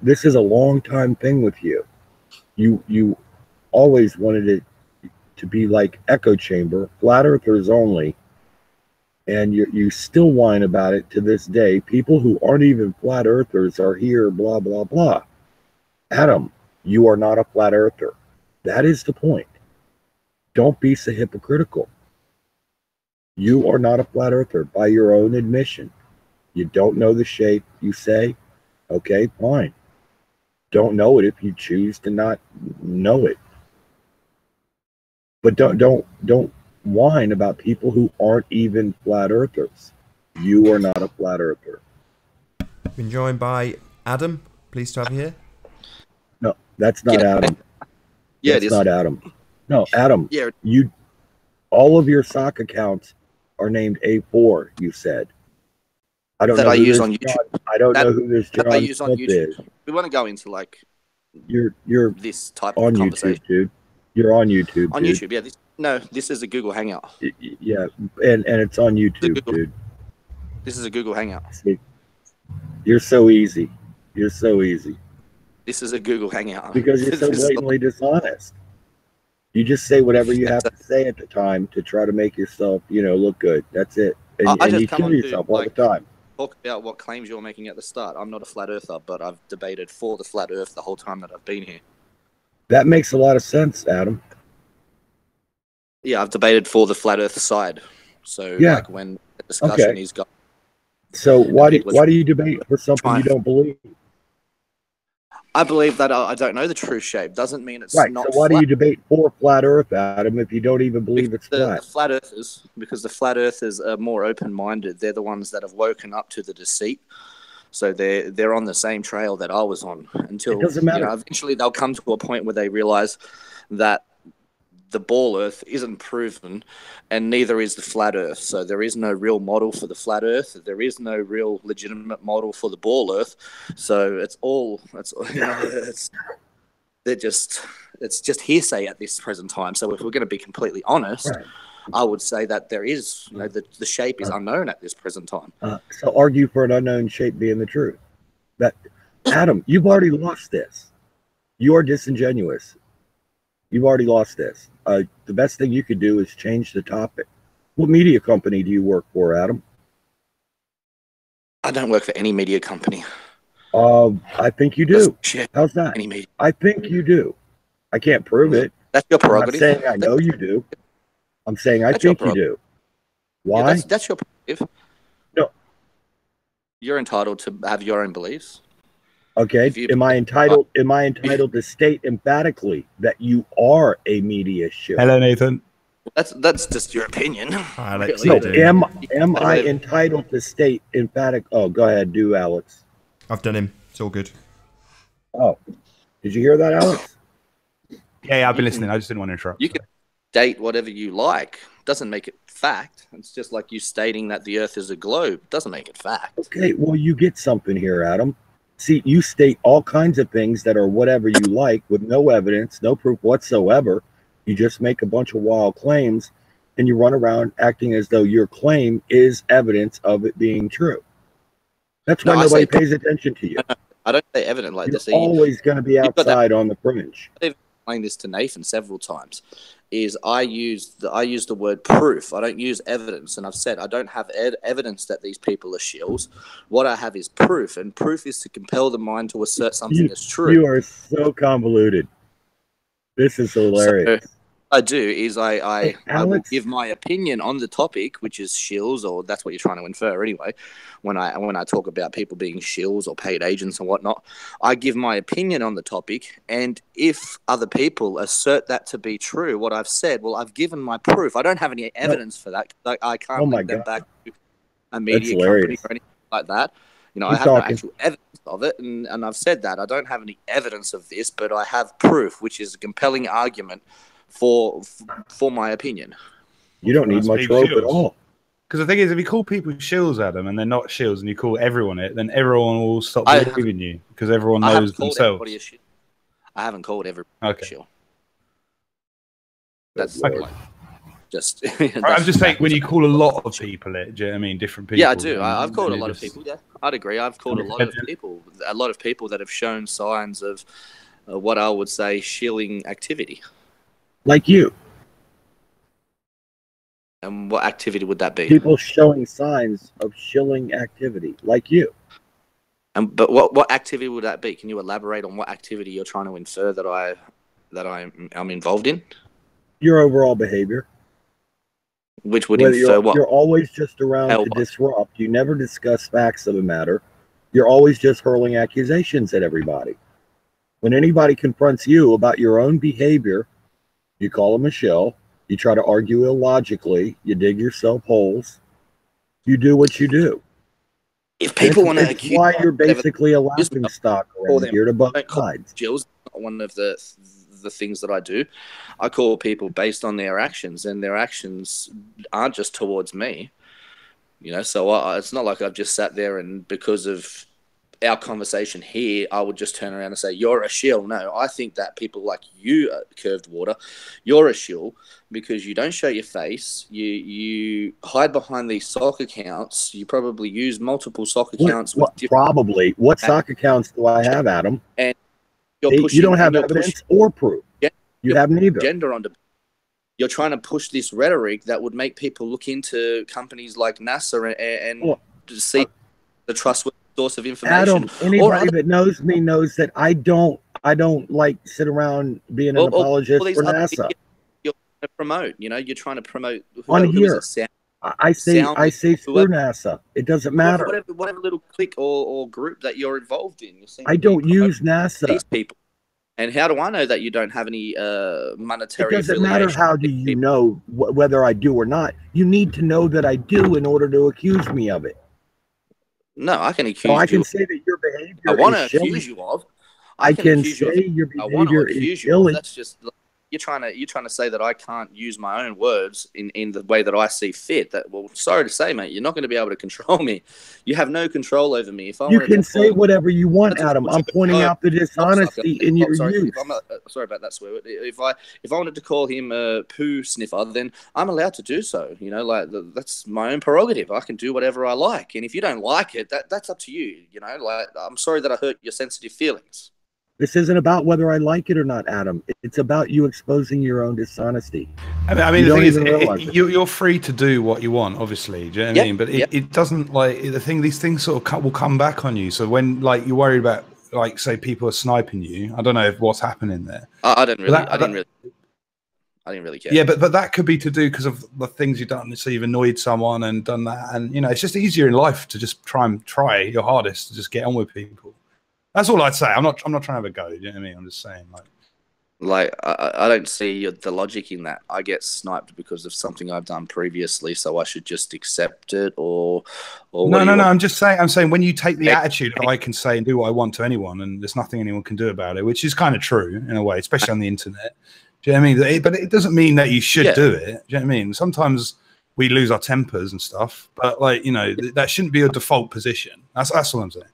Speaker 4: This is a long time thing with you. You always wanted it to be like echo chamber, flat earthers only, and you still whine about it to this day. People who aren't even flat earthers are here, blah, blah, blah. Adam, you are not a flat earther. That is the point. Don't be so hypocritical. You are not a flat earther by your own admission. You don't know the shape, you say. Okay, fine. Don't know it if you choose to not know it. But don't whine about people who aren't even flat earthers. You are not a flat earther.
Speaker 1: Been joined by Adam. Pleased to have you here.
Speaker 4: No, that's not Adam.
Speaker 2: Yeah,
Speaker 4: That's
Speaker 2: it is.
Speaker 4: not Adam. No, Adam.
Speaker 2: Yeah.
Speaker 4: All of your sock accounts are named A4. You said. I don't
Speaker 2: That
Speaker 4: know
Speaker 2: I
Speaker 4: who
Speaker 2: use
Speaker 4: this
Speaker 2: on YouTube.
Speaker 4: John, I don't know who this
Speaker 2: That I
Speaker 4: John
Speaker 2: use on
Speaker 4: Smith
Speaker 2: YouTube.
Speaker 4: is.
Speaker 2: We want to go into like
Speaker 4: You're
Speaker 2: this type
Speaker 4: on
Speaker 2: of
Speaker 4: YouTube,
Speaker 2: conversation
Speaker 4: dude. You're on YouTube.
Speaker 2: on
Speaker 4: dude.
Speaker 2: YouTube. Yeah, this is a Google Hangout.
Speaker 4: Yeah, and it's on YouTube,
Speaker 2: Google.
Speaker 4: dude.
Speaker 2: This is a Google Hangout.
Speaker 4: See, you're so easy. You're so easy
Speaker 2: This is a Google Hangout
Speaker 4: because you're so
Speaker 2: This is-
Speaker 4: blatantly dishonest. You just say whatever you have to say at the time to try to make yourself, look good. That's it. And
Speaker 2: I just
Speaker 4: you
Speaker 2: come
Speaker 4: kill
Speaker 2: on to,
Speaker 4: yourself all
Speaker 2: like-
Speaker 4: the time.
Speaker 2: talk about what claims you're making at the start. I'm not a flat earther, but I've debated for the flat earth the whole time that I've been here.
Speaker 4: That makes a lot of sense, Adam.
Speaker 2: Yeah, I've debated for the flat earth side. So
Speaker 4: Yeah.
Speaker 2: like when the discussion is going.
Speaker 4: So why do you debate for something you don't believe?
Speaker 2: I believe that I don't know the true shape. Doesn't mean it's
Speaker 4: right.
Speaker 2: not
Speaker 4: So why
Speaker 2: flat.
Speaker 4: do you debate for flat Earth, Adam, if you don't even believe it's flat?
Speaker 2: The flat earthers, because the flat earthers are more open-minded. They're the ones that have woken up to the deceit. So they're on the same trail that I was on until
Speaker 4: It doesn't matter.
Speaker 2: Eventually they'll come to a point where they realize that the ball earth isn't proven and neither is the flat earth. So there is no real model for the flat earth. There is no real legitimate model for the ball earth. So it's just hearsay at this present time. So if we're going to be completely honest,
Speaker 4: Right.
Speaker 2: I would say that there is, the shape is unknown at this present time.
Speaker 4: So argue for an unknown shape being the truth. That, Adam, you've already lost this. You are disingenuous. You've already lost this. The best thing you could do is change the topic. What media company do you work for, Adam?
Speaker 2: I don't work for any media company.
Speaker 4: I think you do. How's that?
Speaker 2: Any media.
Speaker 4: I think you do. I can't prove it.
Speaker 2: That's your prerogative.
Speaker 4: I'm not saying I know you do. I'm saying I think you do. Why?
Speaker 2: Yeah, that's your prerogative.
Speaker 4: No.
Speaker 2: You're entitled to have your own beliefs.
Speaker 4: Okay. Am I entitled to state emphatically that you are a media shill?
Speaker 5: Hello, Nathan.
Speaker 2: That's just your opinion.
Speaker 1: Alex,
Speaker 2: really.
Speaker 4: No, am I entitled to state emphatic? Oh, go ahead, do Alex.
Speaker 1: I've done him. It's all good.
Speaker 4: Oh, did you hear that, Alex?
Speaker 5: Yeah, I've been listening. I just didn't want to interrupt.
Speaker 2: You can state whatever you like. Doesn't make it fact. It's just like you stating that the Earth is a globe. Doesn't make it fact.
Speaker 4: Okay, well, you get something here, Adam. See, you state all kinds of things that are whatever you like with no evidence, no proof whatsoever. You just make a bunch of wild claims and you run around acting as though your claim is evidence of it being true. That's why nobody pays attention to you.
Speaker 2: I don't say evident like this.
Speaker 4: You're always going to be outside on the fringe.
Speaker 2: I've explained this to Nathan several times. Is I use the word proof. I don't use evidence, and I've said I don't have evidence that these people are shills. What I have is proof, and proof is to compel the mind to assert something as true.
Speaker 4: You are so convoluted. This is hilarious.
Speaker 2: So, I do is I will give my opinion on the topic, which is shills, or that's what you're trying to infer anyway. When I talk about people being shills or paid agents and whatnot, I give my opinion on the topic, and if other people assert that to be true, what I've said, well, I've given my proof. I don't have any evidence for that. I can't link them back to a media company or anything like that. I have no actual evidence of it, and I've said that. I don't have any evidence of this, but I have proof, which is a compelling argument for my opinion.
Speaker 4: You don't need much rope at all.
Speaker 5: Because the thing is, if you call people shills, Adam, and they're not shills, and you call everyone it, then everyone will stop believing you because everyone knows themselves.
Speaker 2: I haven't called everybody a shill. That's like, just.
Speaker 5: I'm just saying, when you call a lot of people it, do you know what I mean? Different people.
Speaker 2: Yeah, I do. I've called a lot of people. Yeah, I'd agree. I've called a lot of people that have shown signs of what I would say shilling activity.
Speaker 4: Like you.
Speaker 2: And what activity would that be?
Speaker 4: People showing signs of shilling activity, like you.
Speaker 2: But what activity would that be? Can you elaborate on what activity you're trying to infer that I'm involved in?
Speaker 4: Your overall behavior.
Speaker 2: Which would infer what?
Speaker 4: You're always just around to disrupt. You never discuss facts of the matter. You're always just hurling accusations at everybody. When anybody confronts you about your own behavior, you call them a shill. You try to argue illogically. You dig yourself holes. You do what you do.
Speaker 2: If people want to accuse,
Speaker 4: why you're basically a laughing stock around here to both sides.
Speaker 2: Jill's not one of the things that I do. I call people based on their actions, and their actions aren't just towards me. So it's not like I've just sat there and because of our conversation here, I would just turn around and say, you're a shill. No, I think that people like you, Curved Water, you're a shill because you don't show your face. You hide behind these sock accounts. You probably use multiple sock accounts.
Speaker 4: Probably. What sock accounts do I have, Adam?
Speaker 2: And
Speaker 4: you don't have evidence or proof. You have neither.
Speaker 2: You're trying to push this rhetoric that would make people look into companies like NASA and see. the trustworthy source of information.
Speaker 4: Adam, anybody that knows me knows that I don't like sit around being an apologist for NASA.
Speaker 2: You're trying to promote, you're trying to promote
Speaker 4: on here. I say screw
Speaker 2: whoever,
Speaker 4: NASA. It doesn't matter.
Speaker 2: Whatever little clique or group that you're involved in.
Speaker 4: I don't use NASA.
Speaker 2: These people. And how do I know that you don't have any monetary?
Speaker 4: It doesn't matter how do you know whether I do or not. You need to know that I do in order to accuse me of it.
Speaker 2: No, I can accuse you.
Speaker 4: I can say that your behavior
Speaker 2: I want to accuse you of.
Speaker 4: I can say your behavior is silly.
Speaker 2: That's just you're trying to say that I can't use my own words in the way that I see fit. That, well, sorry to say, mate, you're not going to be able to control me. You have no control over me. If
Speaker 4: you can say whatever you want, Adam. I'm pointing out the dishonesty in your use.
Speaker 2: Sorry about that swear. If I wanted to call him a poo sniffer, then I'm allowed to do so. That's my own prerogative. I can do whatever I like, and if you don't like it, that's up to you. I'm sorry that I hurt your sensitive feelings.
Speaker 4: This isn't about whether I like it or not, Adam. It's about you exposing your own dishonesty.
Speaker 5: I mean the thing is, you're free to do what you want, obviously. Do you know what I mean? But it doesn't, these things sort of will come back on you. So when you're worried about, say, people are sniping you, I don't know what's happening there.
Speaker 2: I didn't really care.
Speaker 5: Yeah, but that could be to do because of the things you've done. So you've annoyed someone and done that, and it's just easier in life to just try your hardest to just get on with people. That's all I'd say. I'm not trying to have a go. You know what I mean? I'm just saying,
Speaker 2: I don't see the logic in that. I get sniped because of something I've done previously, so I should just accept it, or
Speaker 5: no. I'm just saying. I'm saying when you take the attitude of I can say and do what I want to anyone, and there's nothing anyone can do about it, which is kind of true in a way, especially on the internet. Do you know what I mean? But it doesn't mean that you should do it. Do you know what I mean? Sometimes we lose our tempers and stuff, but that shouldn't be a default position. That's all I'm saying.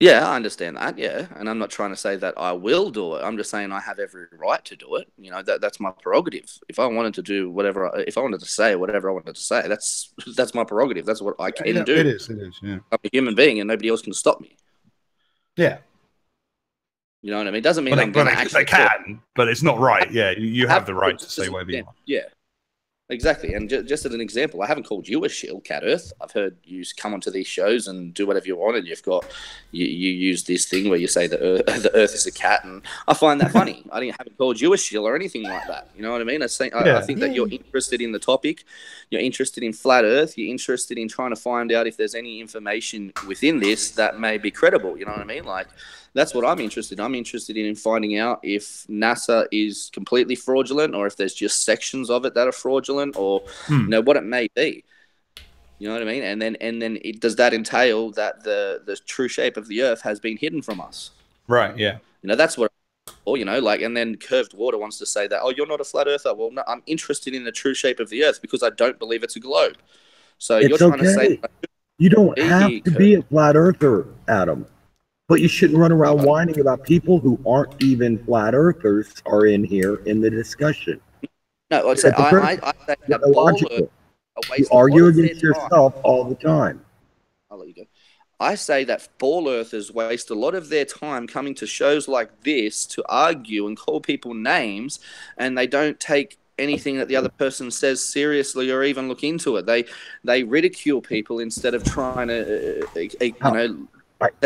Speaker 2: Yeah, I understand that. Yeah, and I'm not trying to say that I will do it. I'm just saying I have every right to do it. That's my prerogative. If I wanted to do if I wanted to say whatever I wanted to say, that's my prerogative. That's what I can do.
Speaker 5: It is. Yeah.
Speaker 2: I'm a human being, and nobody else can stop me.
Speaker 5: Yeah.
Speaker 2: You know what I mean? Doesn't mean
Speaker 5: they can, but it's not right. Yeah, you have the right to say whatever you want.
Speaker 2: Yeah. Exactly, and just as an example, I haven't called you a shill, Cat Earth. I've heard you come onto these shows and do whatever you want, and you use this thing where you say the Earth is a cat, and I find that funny. I haven't called you a shill or anything like that. You know what I mean? I think that you're interested in the topic, you're interested in flat Earth, you're interested in trying to find out if there's any information within this that may be credible. You know what I mean? That's what I'm interested in. I'm interested in finding out if NASA is completely fraudulent, or if there's just sections of it that are fraudulent, or what it may be. You know what I mean? And then does that entail that the true shape of the Earth has been hidden from us?
Speaker 5: Right. Yeah.
Speaker 2: That's what. Or and then Curved Water wants to say that, oh, you're not a flat earther. Well, no, I'm interested in the true shape of the Earth because I don't believe it's a globe. So you're trying to say
Speaker 4: you don't have to be a flat earther, Adam. But you shouldn't run around whining about people who aren't even flat earthers are in here in the discussion.
Speaker 2: No, I say that
Speaker 4: illogical. You argue against yourself all the time.
Speaker 2: I'll let you go. I say that ball earthers waste a lot of their time coming to shows like this to argue and call people names, and they don't take anything that the other person says seriously or even look into it. They ridicule people instead of trying to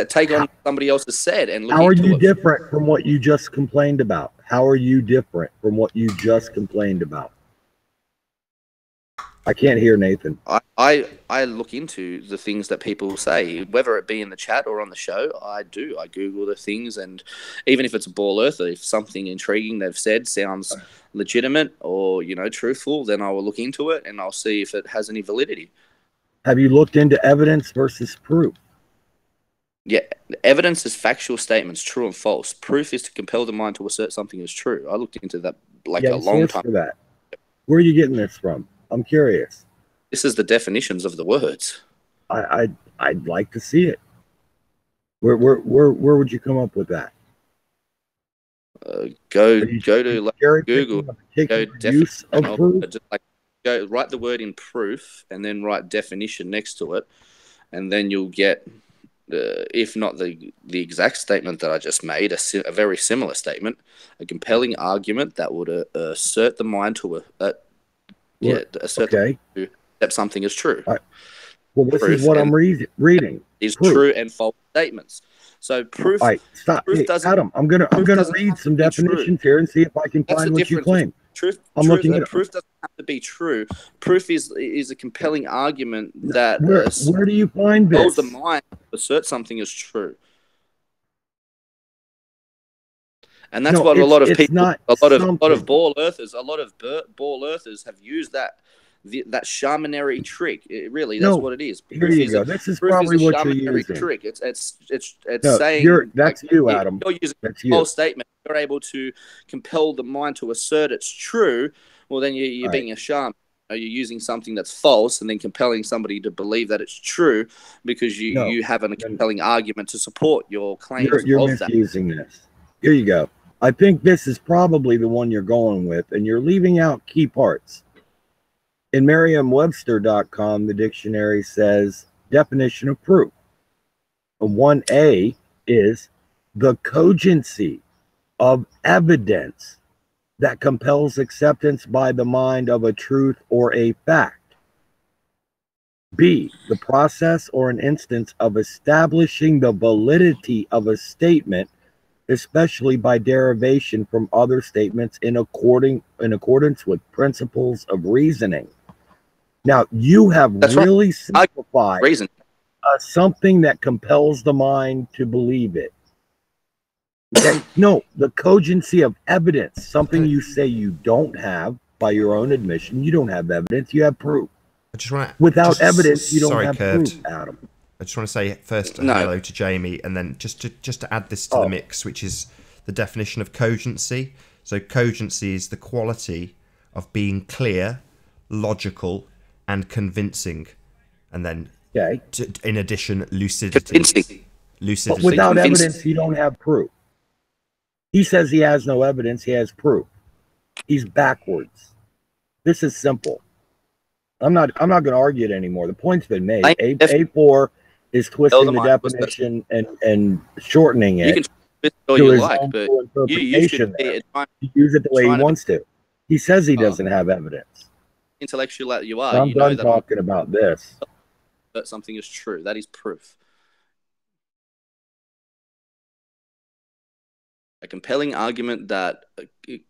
Speaker 2: take on somebody else has said and look.
Speaker 4: How are you different from what you just complained about? How are you different from what you just complained about? I can't hear Nathan.
Speaker 2: I look into the things that people say, whether it be in the chat or on the show. I Google the things, and even if it's a ball earther, if something intriguing they've said sounds legitimate or truthful, then I will look into it and I'll see if it has any validity.
Speaker 4: Have you looked into evidence versus proof?
Speaker 2: Yeah, evidence is factual statements, true and false. Proof is to compel the mind to assert something is true. I looked into that a long time.
Speaker 4: For that. Where are you getting this from? I'm curious.
Speaker 2: This is the definitions of the words.
Speaker 4: I'd like to see it. Where would you come up with that?
Speaker 2: Go to Google.
Speaker 4: Use of proof?
Speaker 2: Go write the word in proof and then write definition next to it, and then you'll get, if not the exact statement that I just made, a very similar statement, a compelling argument that would assert the mind to assert to accept something as true.
Speaker 4: Well, this is what I'm reading.
Speaker 2: Is true and false statements. So proof.
Speaker 4: All right, stop.
Speaker 2: Proof
Speaker 4: Hey, Adam, I'm gonna read some definitions here and see if I can find what you claim.
Speaker 2: Proof doesn't have to be true. Proof is a compelling argument that
Speaker 4: where do you find this?
Speaker 2: Tells the mind to assert something is true. And that's what a lot of people, a lot of ball earthers have used that shamanery trick. That's what it is.
Speaker 4: Here you go. This is probably what you're using.
Speaker 2: Trick. It's saying
Speaker 4: that's you, Adam.
Speaker 2: You're using a false statement. You're able to compel the mind to assert it's true. Well, then you're being a shaman. You're using something that's false and then compelling somebody to believe that it's true because you have a compelling argument to support your claims.
Speaker 4: You're misusing this. Here you go. I think this is probably the one you're going with, and you're leaving out key parts. In Merriam-Webster.com, the dictionary says definition of proof. 1A is the cogency of evidence that compels acceptance by the mind of a truth or a fact. B, the process or an instance of establishing the validity of a statement, especially by derivation from other statements in accordance with principles of reasoning. Now, you have really simplified something that compels the mind to believe it. Okay? No, the cogency of evidence, something you say you don't have by your own admission. You don't have evidence, you have proof. Without evidence, you don't have proof, Adam.
Speaker 1: I just want to say first hello to Jamie, and then just to add this to the mix, which is the definition of cogency. So cogency is the quality of being clear, logical, and convincing, and then in addition, lucidity.
Speaker 4: But without evidence, you don't have proof. He says he has no evidence; he has proof. He's backwards. This is simple. I'm not going to argue it anymore. The point's been made. A4 is twisting the definition and shortening it.
Speaker 2: You can twist it all you like, but you should
Speaker 4: use it the way he wants to. He says he doesn't have evidence.
Speaker 2: Intellectual that you are.
Speaker 4: I'm done talking about this.
Speaker 2: That something is true. That is proof. A compelling argument that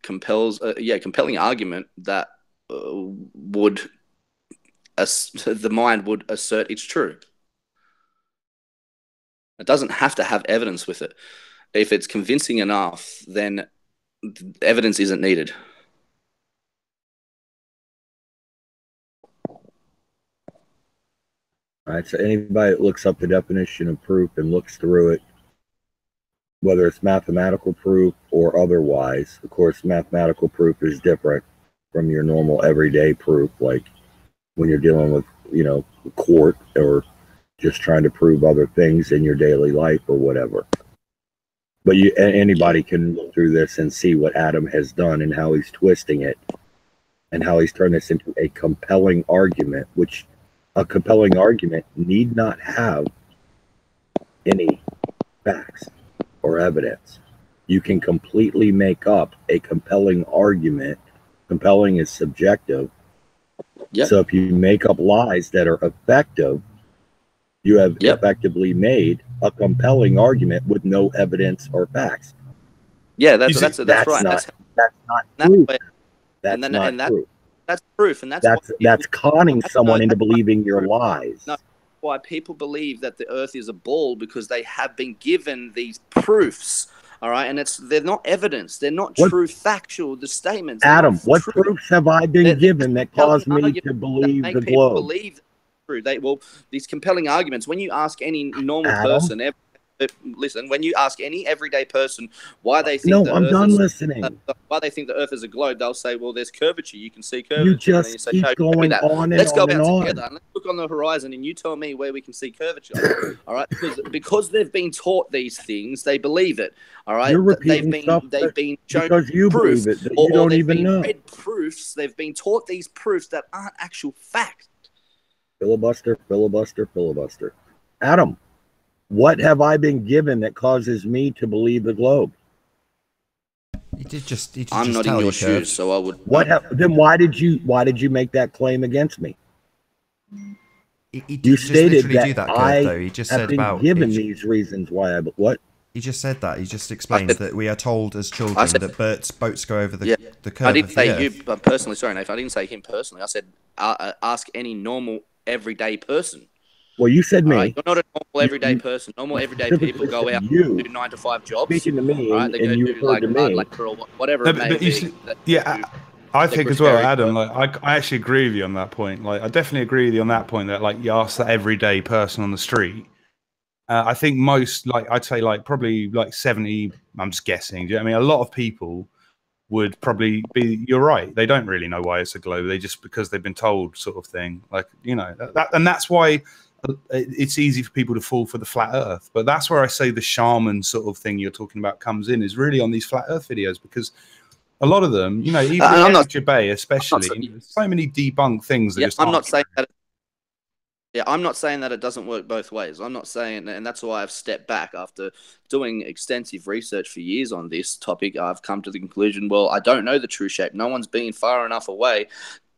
Speaker 2: compels. Compelling argument that would. The mind would assert it's true. It doesn't have to have evidence with it. If it's convincing enough, then evidence isn't needed.
Speaker 4: All right, so anybody that looks up the definition of proof and looks through it, whether it's mathematical proof or otherwise, of course, mathematical proof is different from your normal everyday proof, like when you're dealing with, court or just trying to prove other things in your daily life or whatever. But anybody can look through this and see what Adam has done and how he's twisting it and how he's turned this into a compelling argument, which a compelling argument need not have any facts or evidence. You can completely make up a compelling argument. Compelling is subjective. Yep. So if you make up lies that are effective, you have effectively made a compelling argument with no evidence or facts.
Speaker 2: Yeah, that's right.
Speaker 4: That's not proof. That's not proof.
Speaker 2: That's proof, and
Speaker 4: that's conning someone into believing your lies.
Speaker 2: No, why people believe that the Earth is a ball, because they have been given these proofs. All right, and they're not evidence. They're not true factual. The statements.
Speaker 4: Adam, what proofs have I been given that caused me to believe the globe?
Speaker 2: Believe true. These compelling arguments. When you ask any normal person, listen. When you ask any everyday person why they think
Speaker 4: I'm done listening.
Speaker 2: Why they think the Earth is a globe, they'll say, "Well, there's curvature. You can see curvature."
Speaker 4: You just keep going on and
Speaker 2: Let's go
Speaker 4: on and
Speaker 2: out
Speaker 4: on.
Speaker 2: together and let's look on the horizon, and you tell me where we can see curvature. All right, because they've been taught these things, they believe it. All right,
Speaker 4: You're repeating
Speaker 2: they've been shown
Speaker 4: because you
Speaker 2: proof,
Speaker 4: believe it, that you don't even know.
Speaker 2: Read proofs. They've been taught these proofs that aren't actual fact.
Speaker 4: Filibuster, filibuster, filibuster. Adam, what have I been given that causes me to believe the globe?
Speaker 2: I'm not in your shoes, so I would.
Speaker 4: Then why did you make that claim against me?
Speaker 1: He
Speaker 4: You
Speaker 1: just
Speaker 4: stated
Speaker 1: literally
Speaker 4: that
Speaker 1: do that,
Speaker 4: I
Speaker 1: Kurt, though. He just
Speaker 4: have
Speaker 1: said
Speaker 4: been
Speaker 1: about
Speaker 4: given these reasons why I. What?
Speaker 1: He just said that. He just explained that we are told as children that boats go over the curve
Speaker 2: I didn't
Speaker 1: of the
Speaker 2: say
Speaker 1: earth.
Speaker 2: you, but personally, sorry, Nathan, I didn't say him personally. I said ask any normal, everyday person.
Speaker 4: Well, you said
Speaker 2: All
Speaker 4: me.
Speaker 2: right? You're not a normal, everyday person. Normal, everyday people go out
Speaker 4: you
Speaker 2: and do 9 to 5 jobs.
Speaker 4: speaking to me,
Speaker 2: All right? They
Speaker 4: and
Speaker 2: go
Speaker 4: you
Speaker 2: do
Speaker 4: referred to me.
Speaker 2: labor or whatever
Speaker 5: No,
Speaker 2: it may
Speaker 5: but you
Speaker 2: be.
Speaker 5: see, I think as well, Adam. Like, I actually agree with you on that point. Like, I definitely agree with you on that point. That like you ask that everyday person on the street. I think most, like I'd say, like probably like 70. I'm just guessing. Do you know what I mean? A lot of people would probably be. You're right. They don't really know why it's a globe. They just because they've been told, sort of thing. Like and that's why it's easy for people to fall for the flat Earth. But that's where I say the shaman sort of thing you're talking about comes in, is really on these flat Earth videos, because a lot of them, even in Bay especially, so many debunked things that
Speaker 2: I'm not saying that. Yeah, I'm not saying that it doesn't work both ways. I'm not saying, and that's why I've stepped back after doing extensive research for years on this topic. I've come to the conclusion, well, I don't know the true shape. No one's been far enough away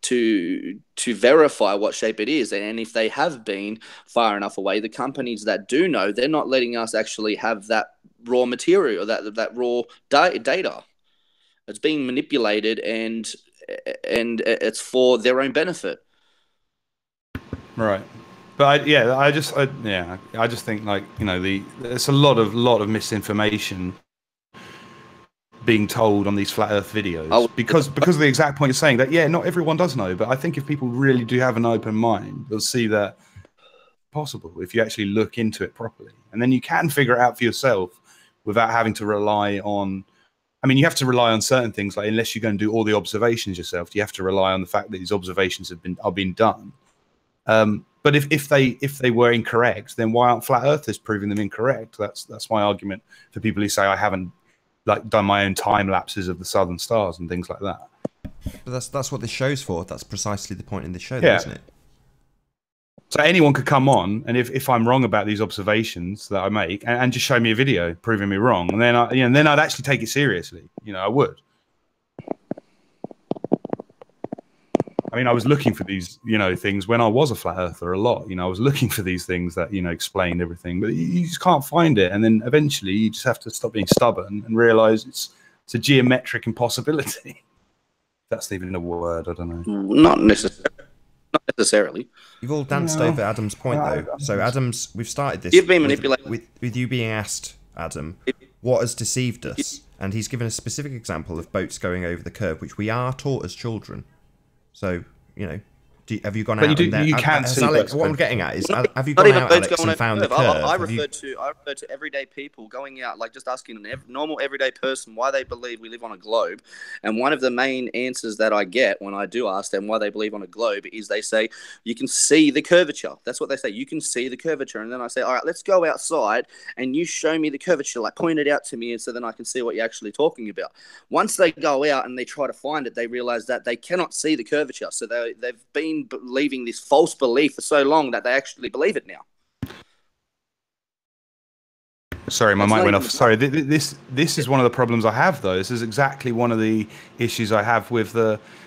Speaker 2: to verify what shape it is. And if they have been far enough away, the companies that do know, they're not letting us actually have that raw material, that raw data. It's being manipulated, and it's for their own benefit.
Speaker 5: Right. But I just think, like, there's a lot of misinformation being told on these flat Earth videos because of the exact point you're saying, that not everyone does know. But I think if people really do have an open mind, they'll see that possible if you actually look into it properly, and then you can figure it out for yourself without having to rely on. I mean, you have to rely on certain things, like unless you're going to do all the observations yourself, you have to rely on the fact that these observations are being done. But if they were incorrect, then why aren't flat earthers proving them incorrect? That's my argument for people who say I haven't done my own time lapses of the southern stars and things like that.
Speaker 1: But that's what this show's for. That's precisely the point in the show,
Speaker 5: yeah.
Speaker 1: isn't it?
Speaker 5: So anyone could come on, and if I'm wrong about these observations that I make, and just show me a video proving me wrong, and then then I'd actually take it seriously. I would. I mean, I was looking for these, things when I was a flat earther a lot. I was looking for these things that, explained everything, but you just can't find it. And then eventually you just have to stop being stubborn and realize it's a geometric impossibility. That's even a word, I don't know.
Speaker 2: Not necessarily.
Speaker 1: You've all danced over Adam's point, though. So, we've started this.
Speaker 2: You've been manipulated.
Speaker 1: With you being asked, Adam, what has deceived us? And he's given a specific example of boats going over the curve, which we are taught as children. So, have you gone out there?
Speaker 5: You can see
Speaker 1: what I'm getting at is, have you gone out, Alex, and found the curve?
Speaker 2: I refer to everyday people going out, like just asking a normal everyday person why they believe we live on a globe. And one of the main answers that I get when I do ask them why they believe on a globe is they say, you can see the curvature. That's what they say. You can see the curvature. And then I say, all right, let's go outside and you show me the curvature, like point it out to me, and so then I can see what you're actually talking about. Once they go out and they try to find it, they realize that they cannot see the curvature. So they've been believing this false belief for so long that they actually believe it now.
Speaker 5: Sorry, my mic went off. Sorry, this is one of the problems I have, though. This is exactly one of the issues I have with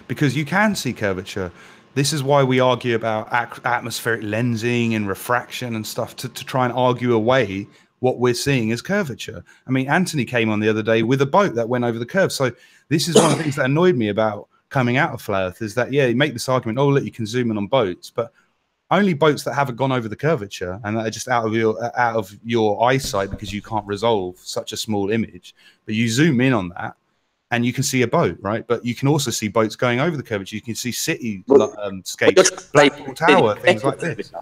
Speaker 5: because you can see curvature. This is why we argue about atmospheric lensing and refraction and stuff to try and argue away what we're seeing as curvature. I mean, Anthony came on the other day with a boat that went over the curve. So this is one of the things that annoyed me about coming out of flat Earth, is that you make this argument, oh look, you can zoom in on boats, but only boats that haven't gone over the curvature and that are just out of your eyesight because you can't resolve such a small image. But you zoom in on that and you can see a boat, right? But you can also see boats going over the curvature. You can see cityscapes, Blackpool Tower, things like this.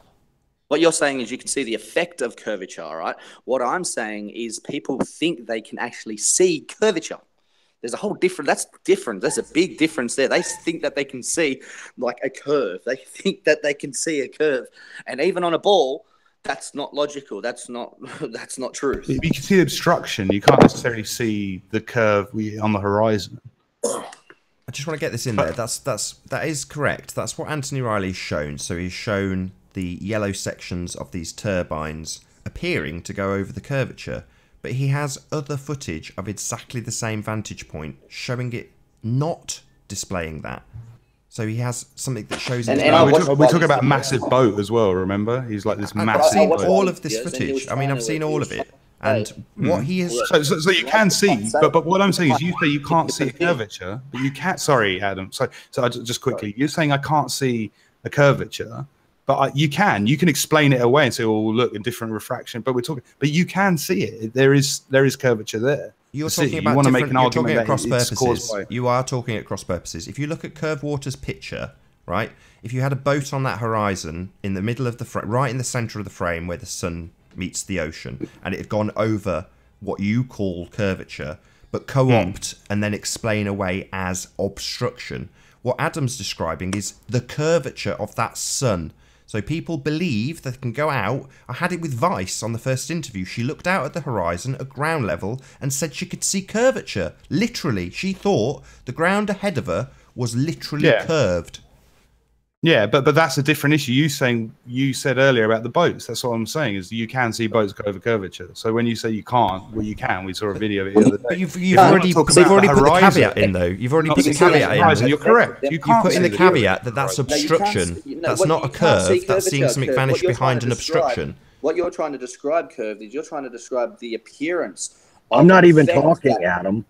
Speaker 2: What you're saying is you can see the effect of curvature, all right? What I'm saying is people think they can actually see curvature. There's a whole different, that's different. There's a big difference there. They think that they can see like a curve. They think that they can see a curve. And even on a ball, that's not logical. That's not true.
Speaker 5: You can see the obstruction. You can't necessarily see the curve on the horizon.
Speaker 1: I just want to get this in there. That is correct. That's what Anthony Riley's shown. So he's shown the yellow sections of these turbines appearing to go over the curvature. But he has other footage of exactly the same vantage point showing it not displaying that. So he has something that shows.
Speaker 2: And
Speaker 5: we're talking about a massive boat as well. Remember, he's like this massive.
Speaker 1: I've seen
Speaker 5: boat.
Speaker 1: all of this footage. I mean, I've seen all of it, and what he is.
Speaker 5: So you can see, but what I'm saying is, you say you can't see a curvature, but you can't. Sorry, Adam. So I just quickly, you're saying I can't see a curvature, but you can. You can explain it away and say, "Oh, look, a different refraction." But but you can see it. There is curvature there.
Speaker 1: You're talking about different, you're talking at cross purposes. You are talking at cross purposes. If you look at Curve Water's picture, right? If you had a boat on that horizon in the middle of the frame, right in the center of the frame where the sun meets the ocean, and it had gone over what you call curvature, but co-opt and then explain away as obstruction. What Adam's describing is the curvature of that sun. So people believe they can go out. I had it with Vice on the first interview. She looked out at the horizon at ground level and said she could see curvature. Literally, she thought the ground ahead of her was literally curved.
Speaker 5: Yeah, but that's a different issue. You said earlier about the boats. That's what I'm saying, is you can see boats go over curvature. So when you say you can't, well, you can. We saw a video of it the other day.
Speaker 1: But you've already put the caveat in, though. You've already put the caveat in.
Speaker 5: You're correct.
Speaker 1: You put in the caveat that that's obstruction. That's not a curve. That's seeing something vanish behind an obstruction.
Speaker 2: What you're trying to describe, Curve, is you're trying to describe the appearance.
Speaker 4: I'm not even talking, Adam.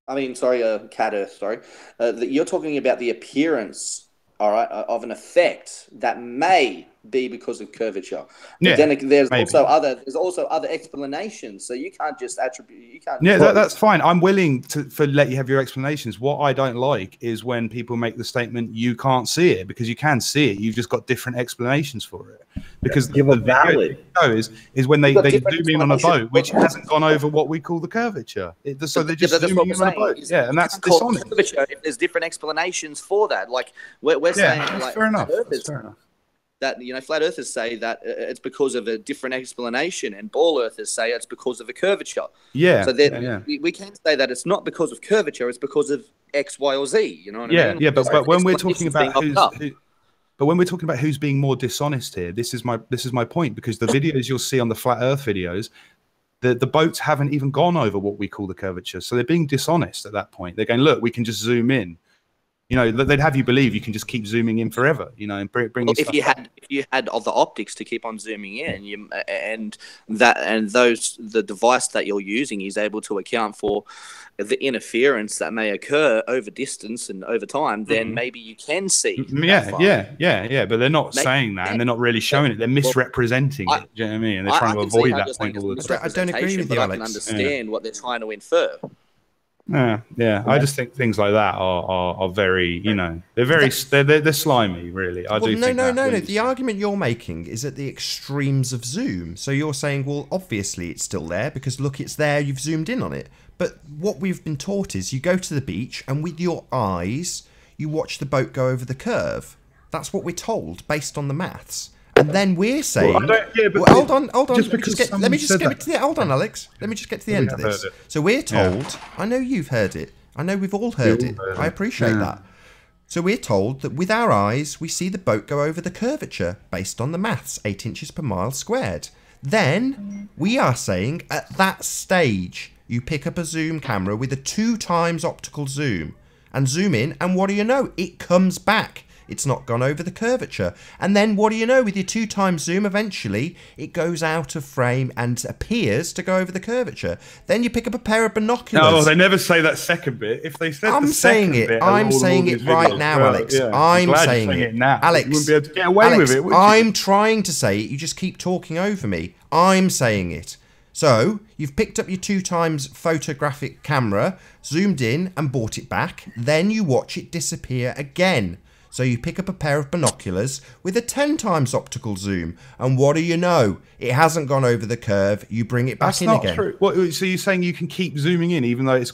Speaker 2: I mean, sorry, Cat Earth, sorry. You're talking about the appearance, all right, of an effect that may be because of curvature. But then there's also other explanations. So you can't just attribute. You can't.
Speaker 5: Yeah, that's fine. I'm willing to let you have your explanations. What I don't like is when people make the statement you can't see it, because you can see it. You've just got different explanations for it. Because
Speaker 4: give a valid
Speaker 5: is when they zoom in on a boat which hasn't gone over what we call the curvature. So they're just zooming in on a boat. Yeah, and that's dishonest.
Speaker 2: If there's different explanations for that, like we're saying, like,
Speaker 5: fair enough. Fair enough.
Speaker 2: That, you know, flat earthers say that it's because of a different explanation, and ball earthers say it's because of a curvature.
Speaker 5: Yeah.
Speaker 2: So then we can say that it's not because of curvature; it's because of X, Y, or Z. You know what I mean?
Speaker 5: Yeah. But when we're talking about but when we're talking about who's being more dishonest here, this is my point, because the videos you'll see on the flat Earth videos, the boats haven't even gone over what we call the curvature, so they're being dishonest at that point. They're going, look, we can just zoom in. You know, they'd have you believe you can just keep zooming in forever, you know, and bring
Speaker 2: if you had all the optics to keep on zooming in, the device that you're using is able to account for the interference that may occur over distance and over time, then maybe you can see.
Speaker 5: Yeah. But they're not saying that, and they're not really showing it. They're misrepresenting it. Do you know what I mean? And they're trying to avoid that point all the time.
Speaker 1: I don't agree with you, Alex.
Speaker 2: I can understand what they're trying to infer.
Speaker 5: Yeah. I just think things like that are very, you know, they're slimy, really. No.
Speaker 1: The argument you're making is at the extremes of zoom. So you're saying, well, obviously it's still there because look, it's there. You've zoomed in on it. But what we've been taught is you go to the beach and with your eyes you watch the boat go over the curve. That's what we're told based on the maths. And then we're saying, hold on. Hold on, Alex. Let me just get to the end of this. So we're told, I know you've heard it. I know we've all heard it. I appreciate that. So we're told that with our eyes, we see the boat go over the curvature based on the maths, 8 inches per mile squared. Then we are saying at that stage, you pick up a zoom camera with a 2x optical zoom and zoom in, and what do you know? It comes back. It's not gone over the curvature. And then what do you know? With your 2x zoom, eventually it goes out of frame and appears to go over the curvature. Then you pick up a pair of binoculars.
Speaker 5: No, they never say that second bit. If they said I'm saying it
Speaker 1: right now, Alex. I'm saying it now. Alex,
Speaker 5: you wouldn't be able to get away with it, would you?
Speaker 1: I'm trying to say it. You just keep talking over me. I'm saying it. So you've picked up your 2x photographic camera, zoomed in and brought it back. Then you watch it disappear again. So you pick up a pair of binoculars with a 10x optical zoom, and what do you know? It hasn't gone over the curve. You bring it back in again. That's not true.
Speaker 5: What, so you're saying you can keep zooming in even though it's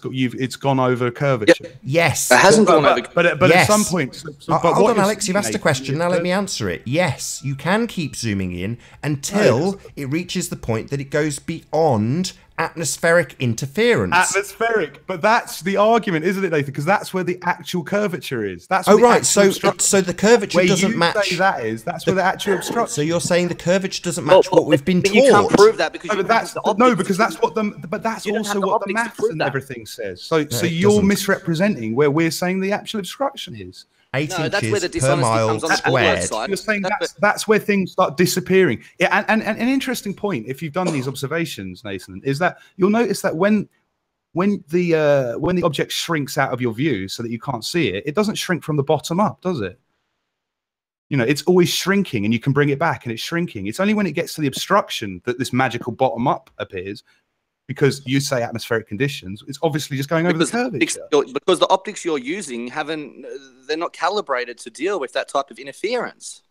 Speaker 5: gone over curvature?
Speaker 1: Yes.
Speaker 2: It hasn't gone over.
Speaker 5: But at some point.
Speaker 1: Hold on, Alex. You've asked a question. Now let me answer it. Yes, you can keep zooming in until it reaches the point that it goes beyond atmospheric interference.
Speaker 5: Atmospheric, but that's the argument, isn't it, Nathan? Because that's where the actual curvature is. That's
Speaker 1: so the curvature doesn't match.
Speaker 5: That's where the actual obstruction.
Speaker 1: So you're saying the curvature doesn't match what we've been taught.
Speaker 2: You can't prove that because
Speaker 5: that's what the maths and everything says. So you're misrepresenting where we're saying the actual obstruction is.
Speaker 1: 8
Speaker 2: No, that's where
Speaker 1: inches
Speaker 2: the
Speaker 1: per
Speaker 2: dishonesty
Speaker 1: mile
Speaker 2: comes on the
Speaker 1: squared.
Speaker 2: side.
Speaker 5: You're saying that's where things start disappearing. Yeah, and an interesting point, if you've done these observations, Nathan, is that you'll notice that when the object shrinks out of your view so that you can't see it, it doesn't shrink from the bottom up, does it? You know, it's always shrinking, and you can bring it back, and it's shrinking. It's only when it gets to the obstruction that this magical bottom up appears. Because you say atmospheric conditions, it's obviously just going over the curvature.
Speaker 2: Because the optics you're using they're not calibrated to deal with that type of interference.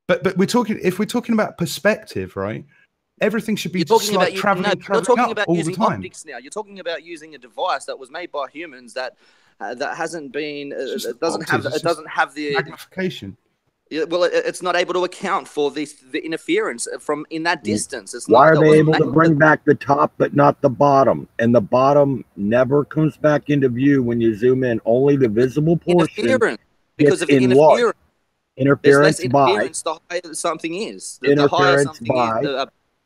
Speaker 5: But if we're talking about perspective, right? Everything should be just like traveling up all the time.
Speaker 2: You're talking about using optics now. You're talking about using a device that was made by humans that hasn't been it doesn't have the
Speaker 5: magnification.
Speaker 2: Yeah, well, it's not able to account for the interference from in that distance.
Speaker 4: Why are they able to bring back the top but not the bottom? And the bottom never comes back into view when you zoom in. Only the visible portion.
Speaker 2: Because of the interference.
Speaker 4: Interference
Speaker 2: There's less
Speaker 4: by.
Speaker 2: interference the higher something is.
Speaker 4: The
Speaker 2: higher something is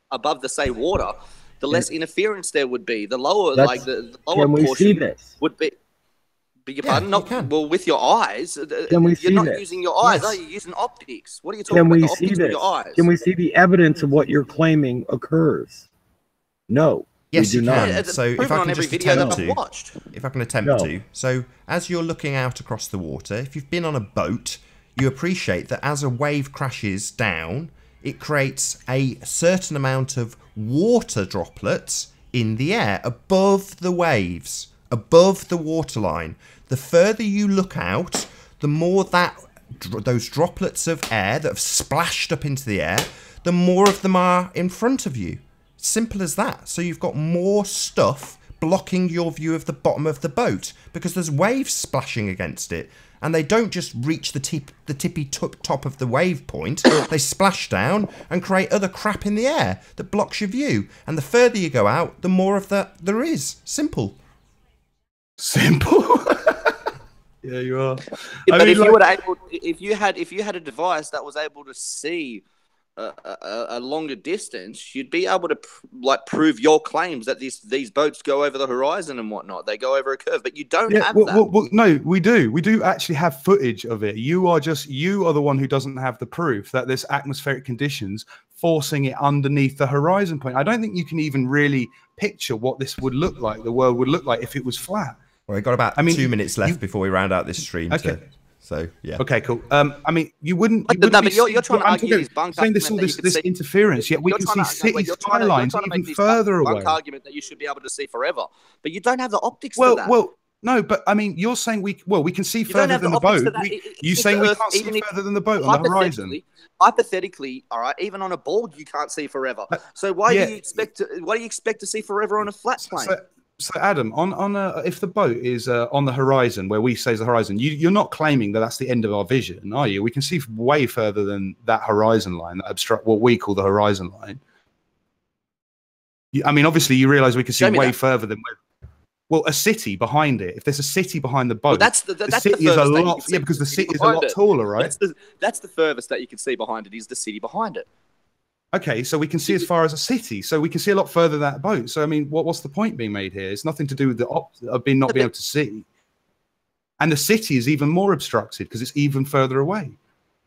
Speaker 2: above the say water, the less interference there would be. The lower, like the lower portion would be. Beg your pardon? Well, with your eyes. You're not using your eyes, are you? You're using optics. What are you talking about? The optics with your eyes?
Speaker 4: Can we see the evidence of what you're claiming occurs? No.
Speaker 1: Yes, you can.
Speaker 2: Yeah,
Speaker 1: so if I can just attempt to, if I can attempt to. So as you're looking out across the water, if you've been on a boat, you appreciate that as a wave crashes down, it creates a certain amount of water droplets in the air above the waves, above the waterline. The further you look out, the more those droplets of air that have splashed up into the air, the more of them are in front of you. Simple as that. So you've got more stuff blocking your view of the bottom of the boat because there's waves splashing against it. And they don't just reach the tippy top of the wave point. They splash down and create other crap in the air that blocks your view. And the further you go out, the more of that there is. Simple.
Speaker 5: Simple. Yeah, you are.
Speaker 2: Yeah, but if you had a device that was able to see a longer distance, you'd be able to prove your claims that these boats go over the horizon and whatnot. They go over a curve, but you don't have that.
Speaker 5: Well, no, we do. We do actually have footage of it. You are the one who doesn't have the proof that there's atmospheric conditions forcing it underneath the horizon point. I don't think you can even really picture what this would look like. The world would look like if it was flat.
Speaker 1: Well, we've got about 2 minutes left before we round out this stream.
Speaker 5: Okay.
Speaker 1: So yeah.
Speaker 5: Okay, cool. I mean, you wouldn't.
Speaker 2: But you're trying to argue these bunk
Speaker 5: saying this interference. Yet we can see city skylines even further away.
Speaker 2: Bunk argument that you should be able to see forever, but you don't have the optics for that.
Speaker 5: Well, no, but I mean, you're saying we can see further than the boat. You saying we can't see further than the boat on the horizon?
Speaker 2: Hypothetically, all right. Even on a board, you can't see forever. So why do you expect to see forever on a flat plane?
Speaker 5: So Adam, if the boat is on the horizon where we say is the horizon, you're not claiming that that's the end of our vision, are you? We can see way further than that horizon line, that obstruct what we call the horizon line. I mean, obviously, you realise we can see way further than. Well, a city behind it. If there's a city behind the boat,
Speaker 2: that's the city is a lot.
Speaker 5: Yeah, because the city is a lot taller, right?
Speaker 2: That's the furthest that you can see behind it. Is the city behind it?
Speaker 5: Okay, so we can see as far as a city, so we can see a lot further than that boat. So I mean, what's the point being made here? It's nothing to do with the not being able to see, and the city is even more obstructed because it's even further away.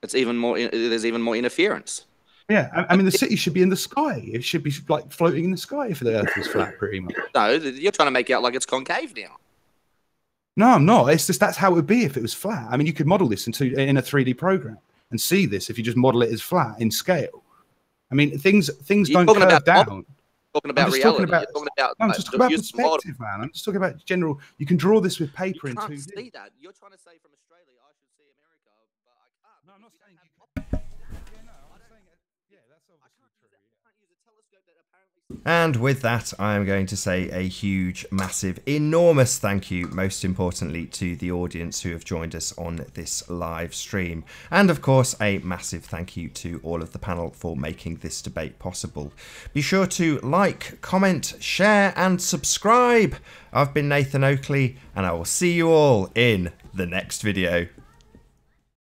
Speaker 2: It's even more. There's even more interference.
Speaker 5: Yeah, I mean, the city should be in the sky. It should be like floating in the sky if the Earth was flat, pretty much.
Speaker 2: No, you're trying to make it out like it's concave now.
Speaker 5: No, I'm not. It's just that's how it would be if it was flat. I mean, you could model this in a 3D program and see this if you just model it as flat in scale. I mean, things don't curve down.
Speaker 2: Talking about reality.
Speaker 5: I'm just talking about perspective, man. I'm just talking about general. You can draw this with paper in 2D.
Speaker 2: You can't see that. You're trying to say from Australia, I should see America, but I can't.
Speaker 5: No, I'm not saying you can't. Yeah, no, I'm saying yeah, that's obviously true.
Speaker 2: I can't use a telescope that apparently.
Speaker 1: And with that, I am going to say a huge, massive, enormous thank you, most importantly, to the audience who have joined us on this live stream. And of course, a massive thank you to all of the panel for making this debate possible. Be sure to like, comment, share, and subscribe. I've been Nathan Oakley, and I will see you all in the next video.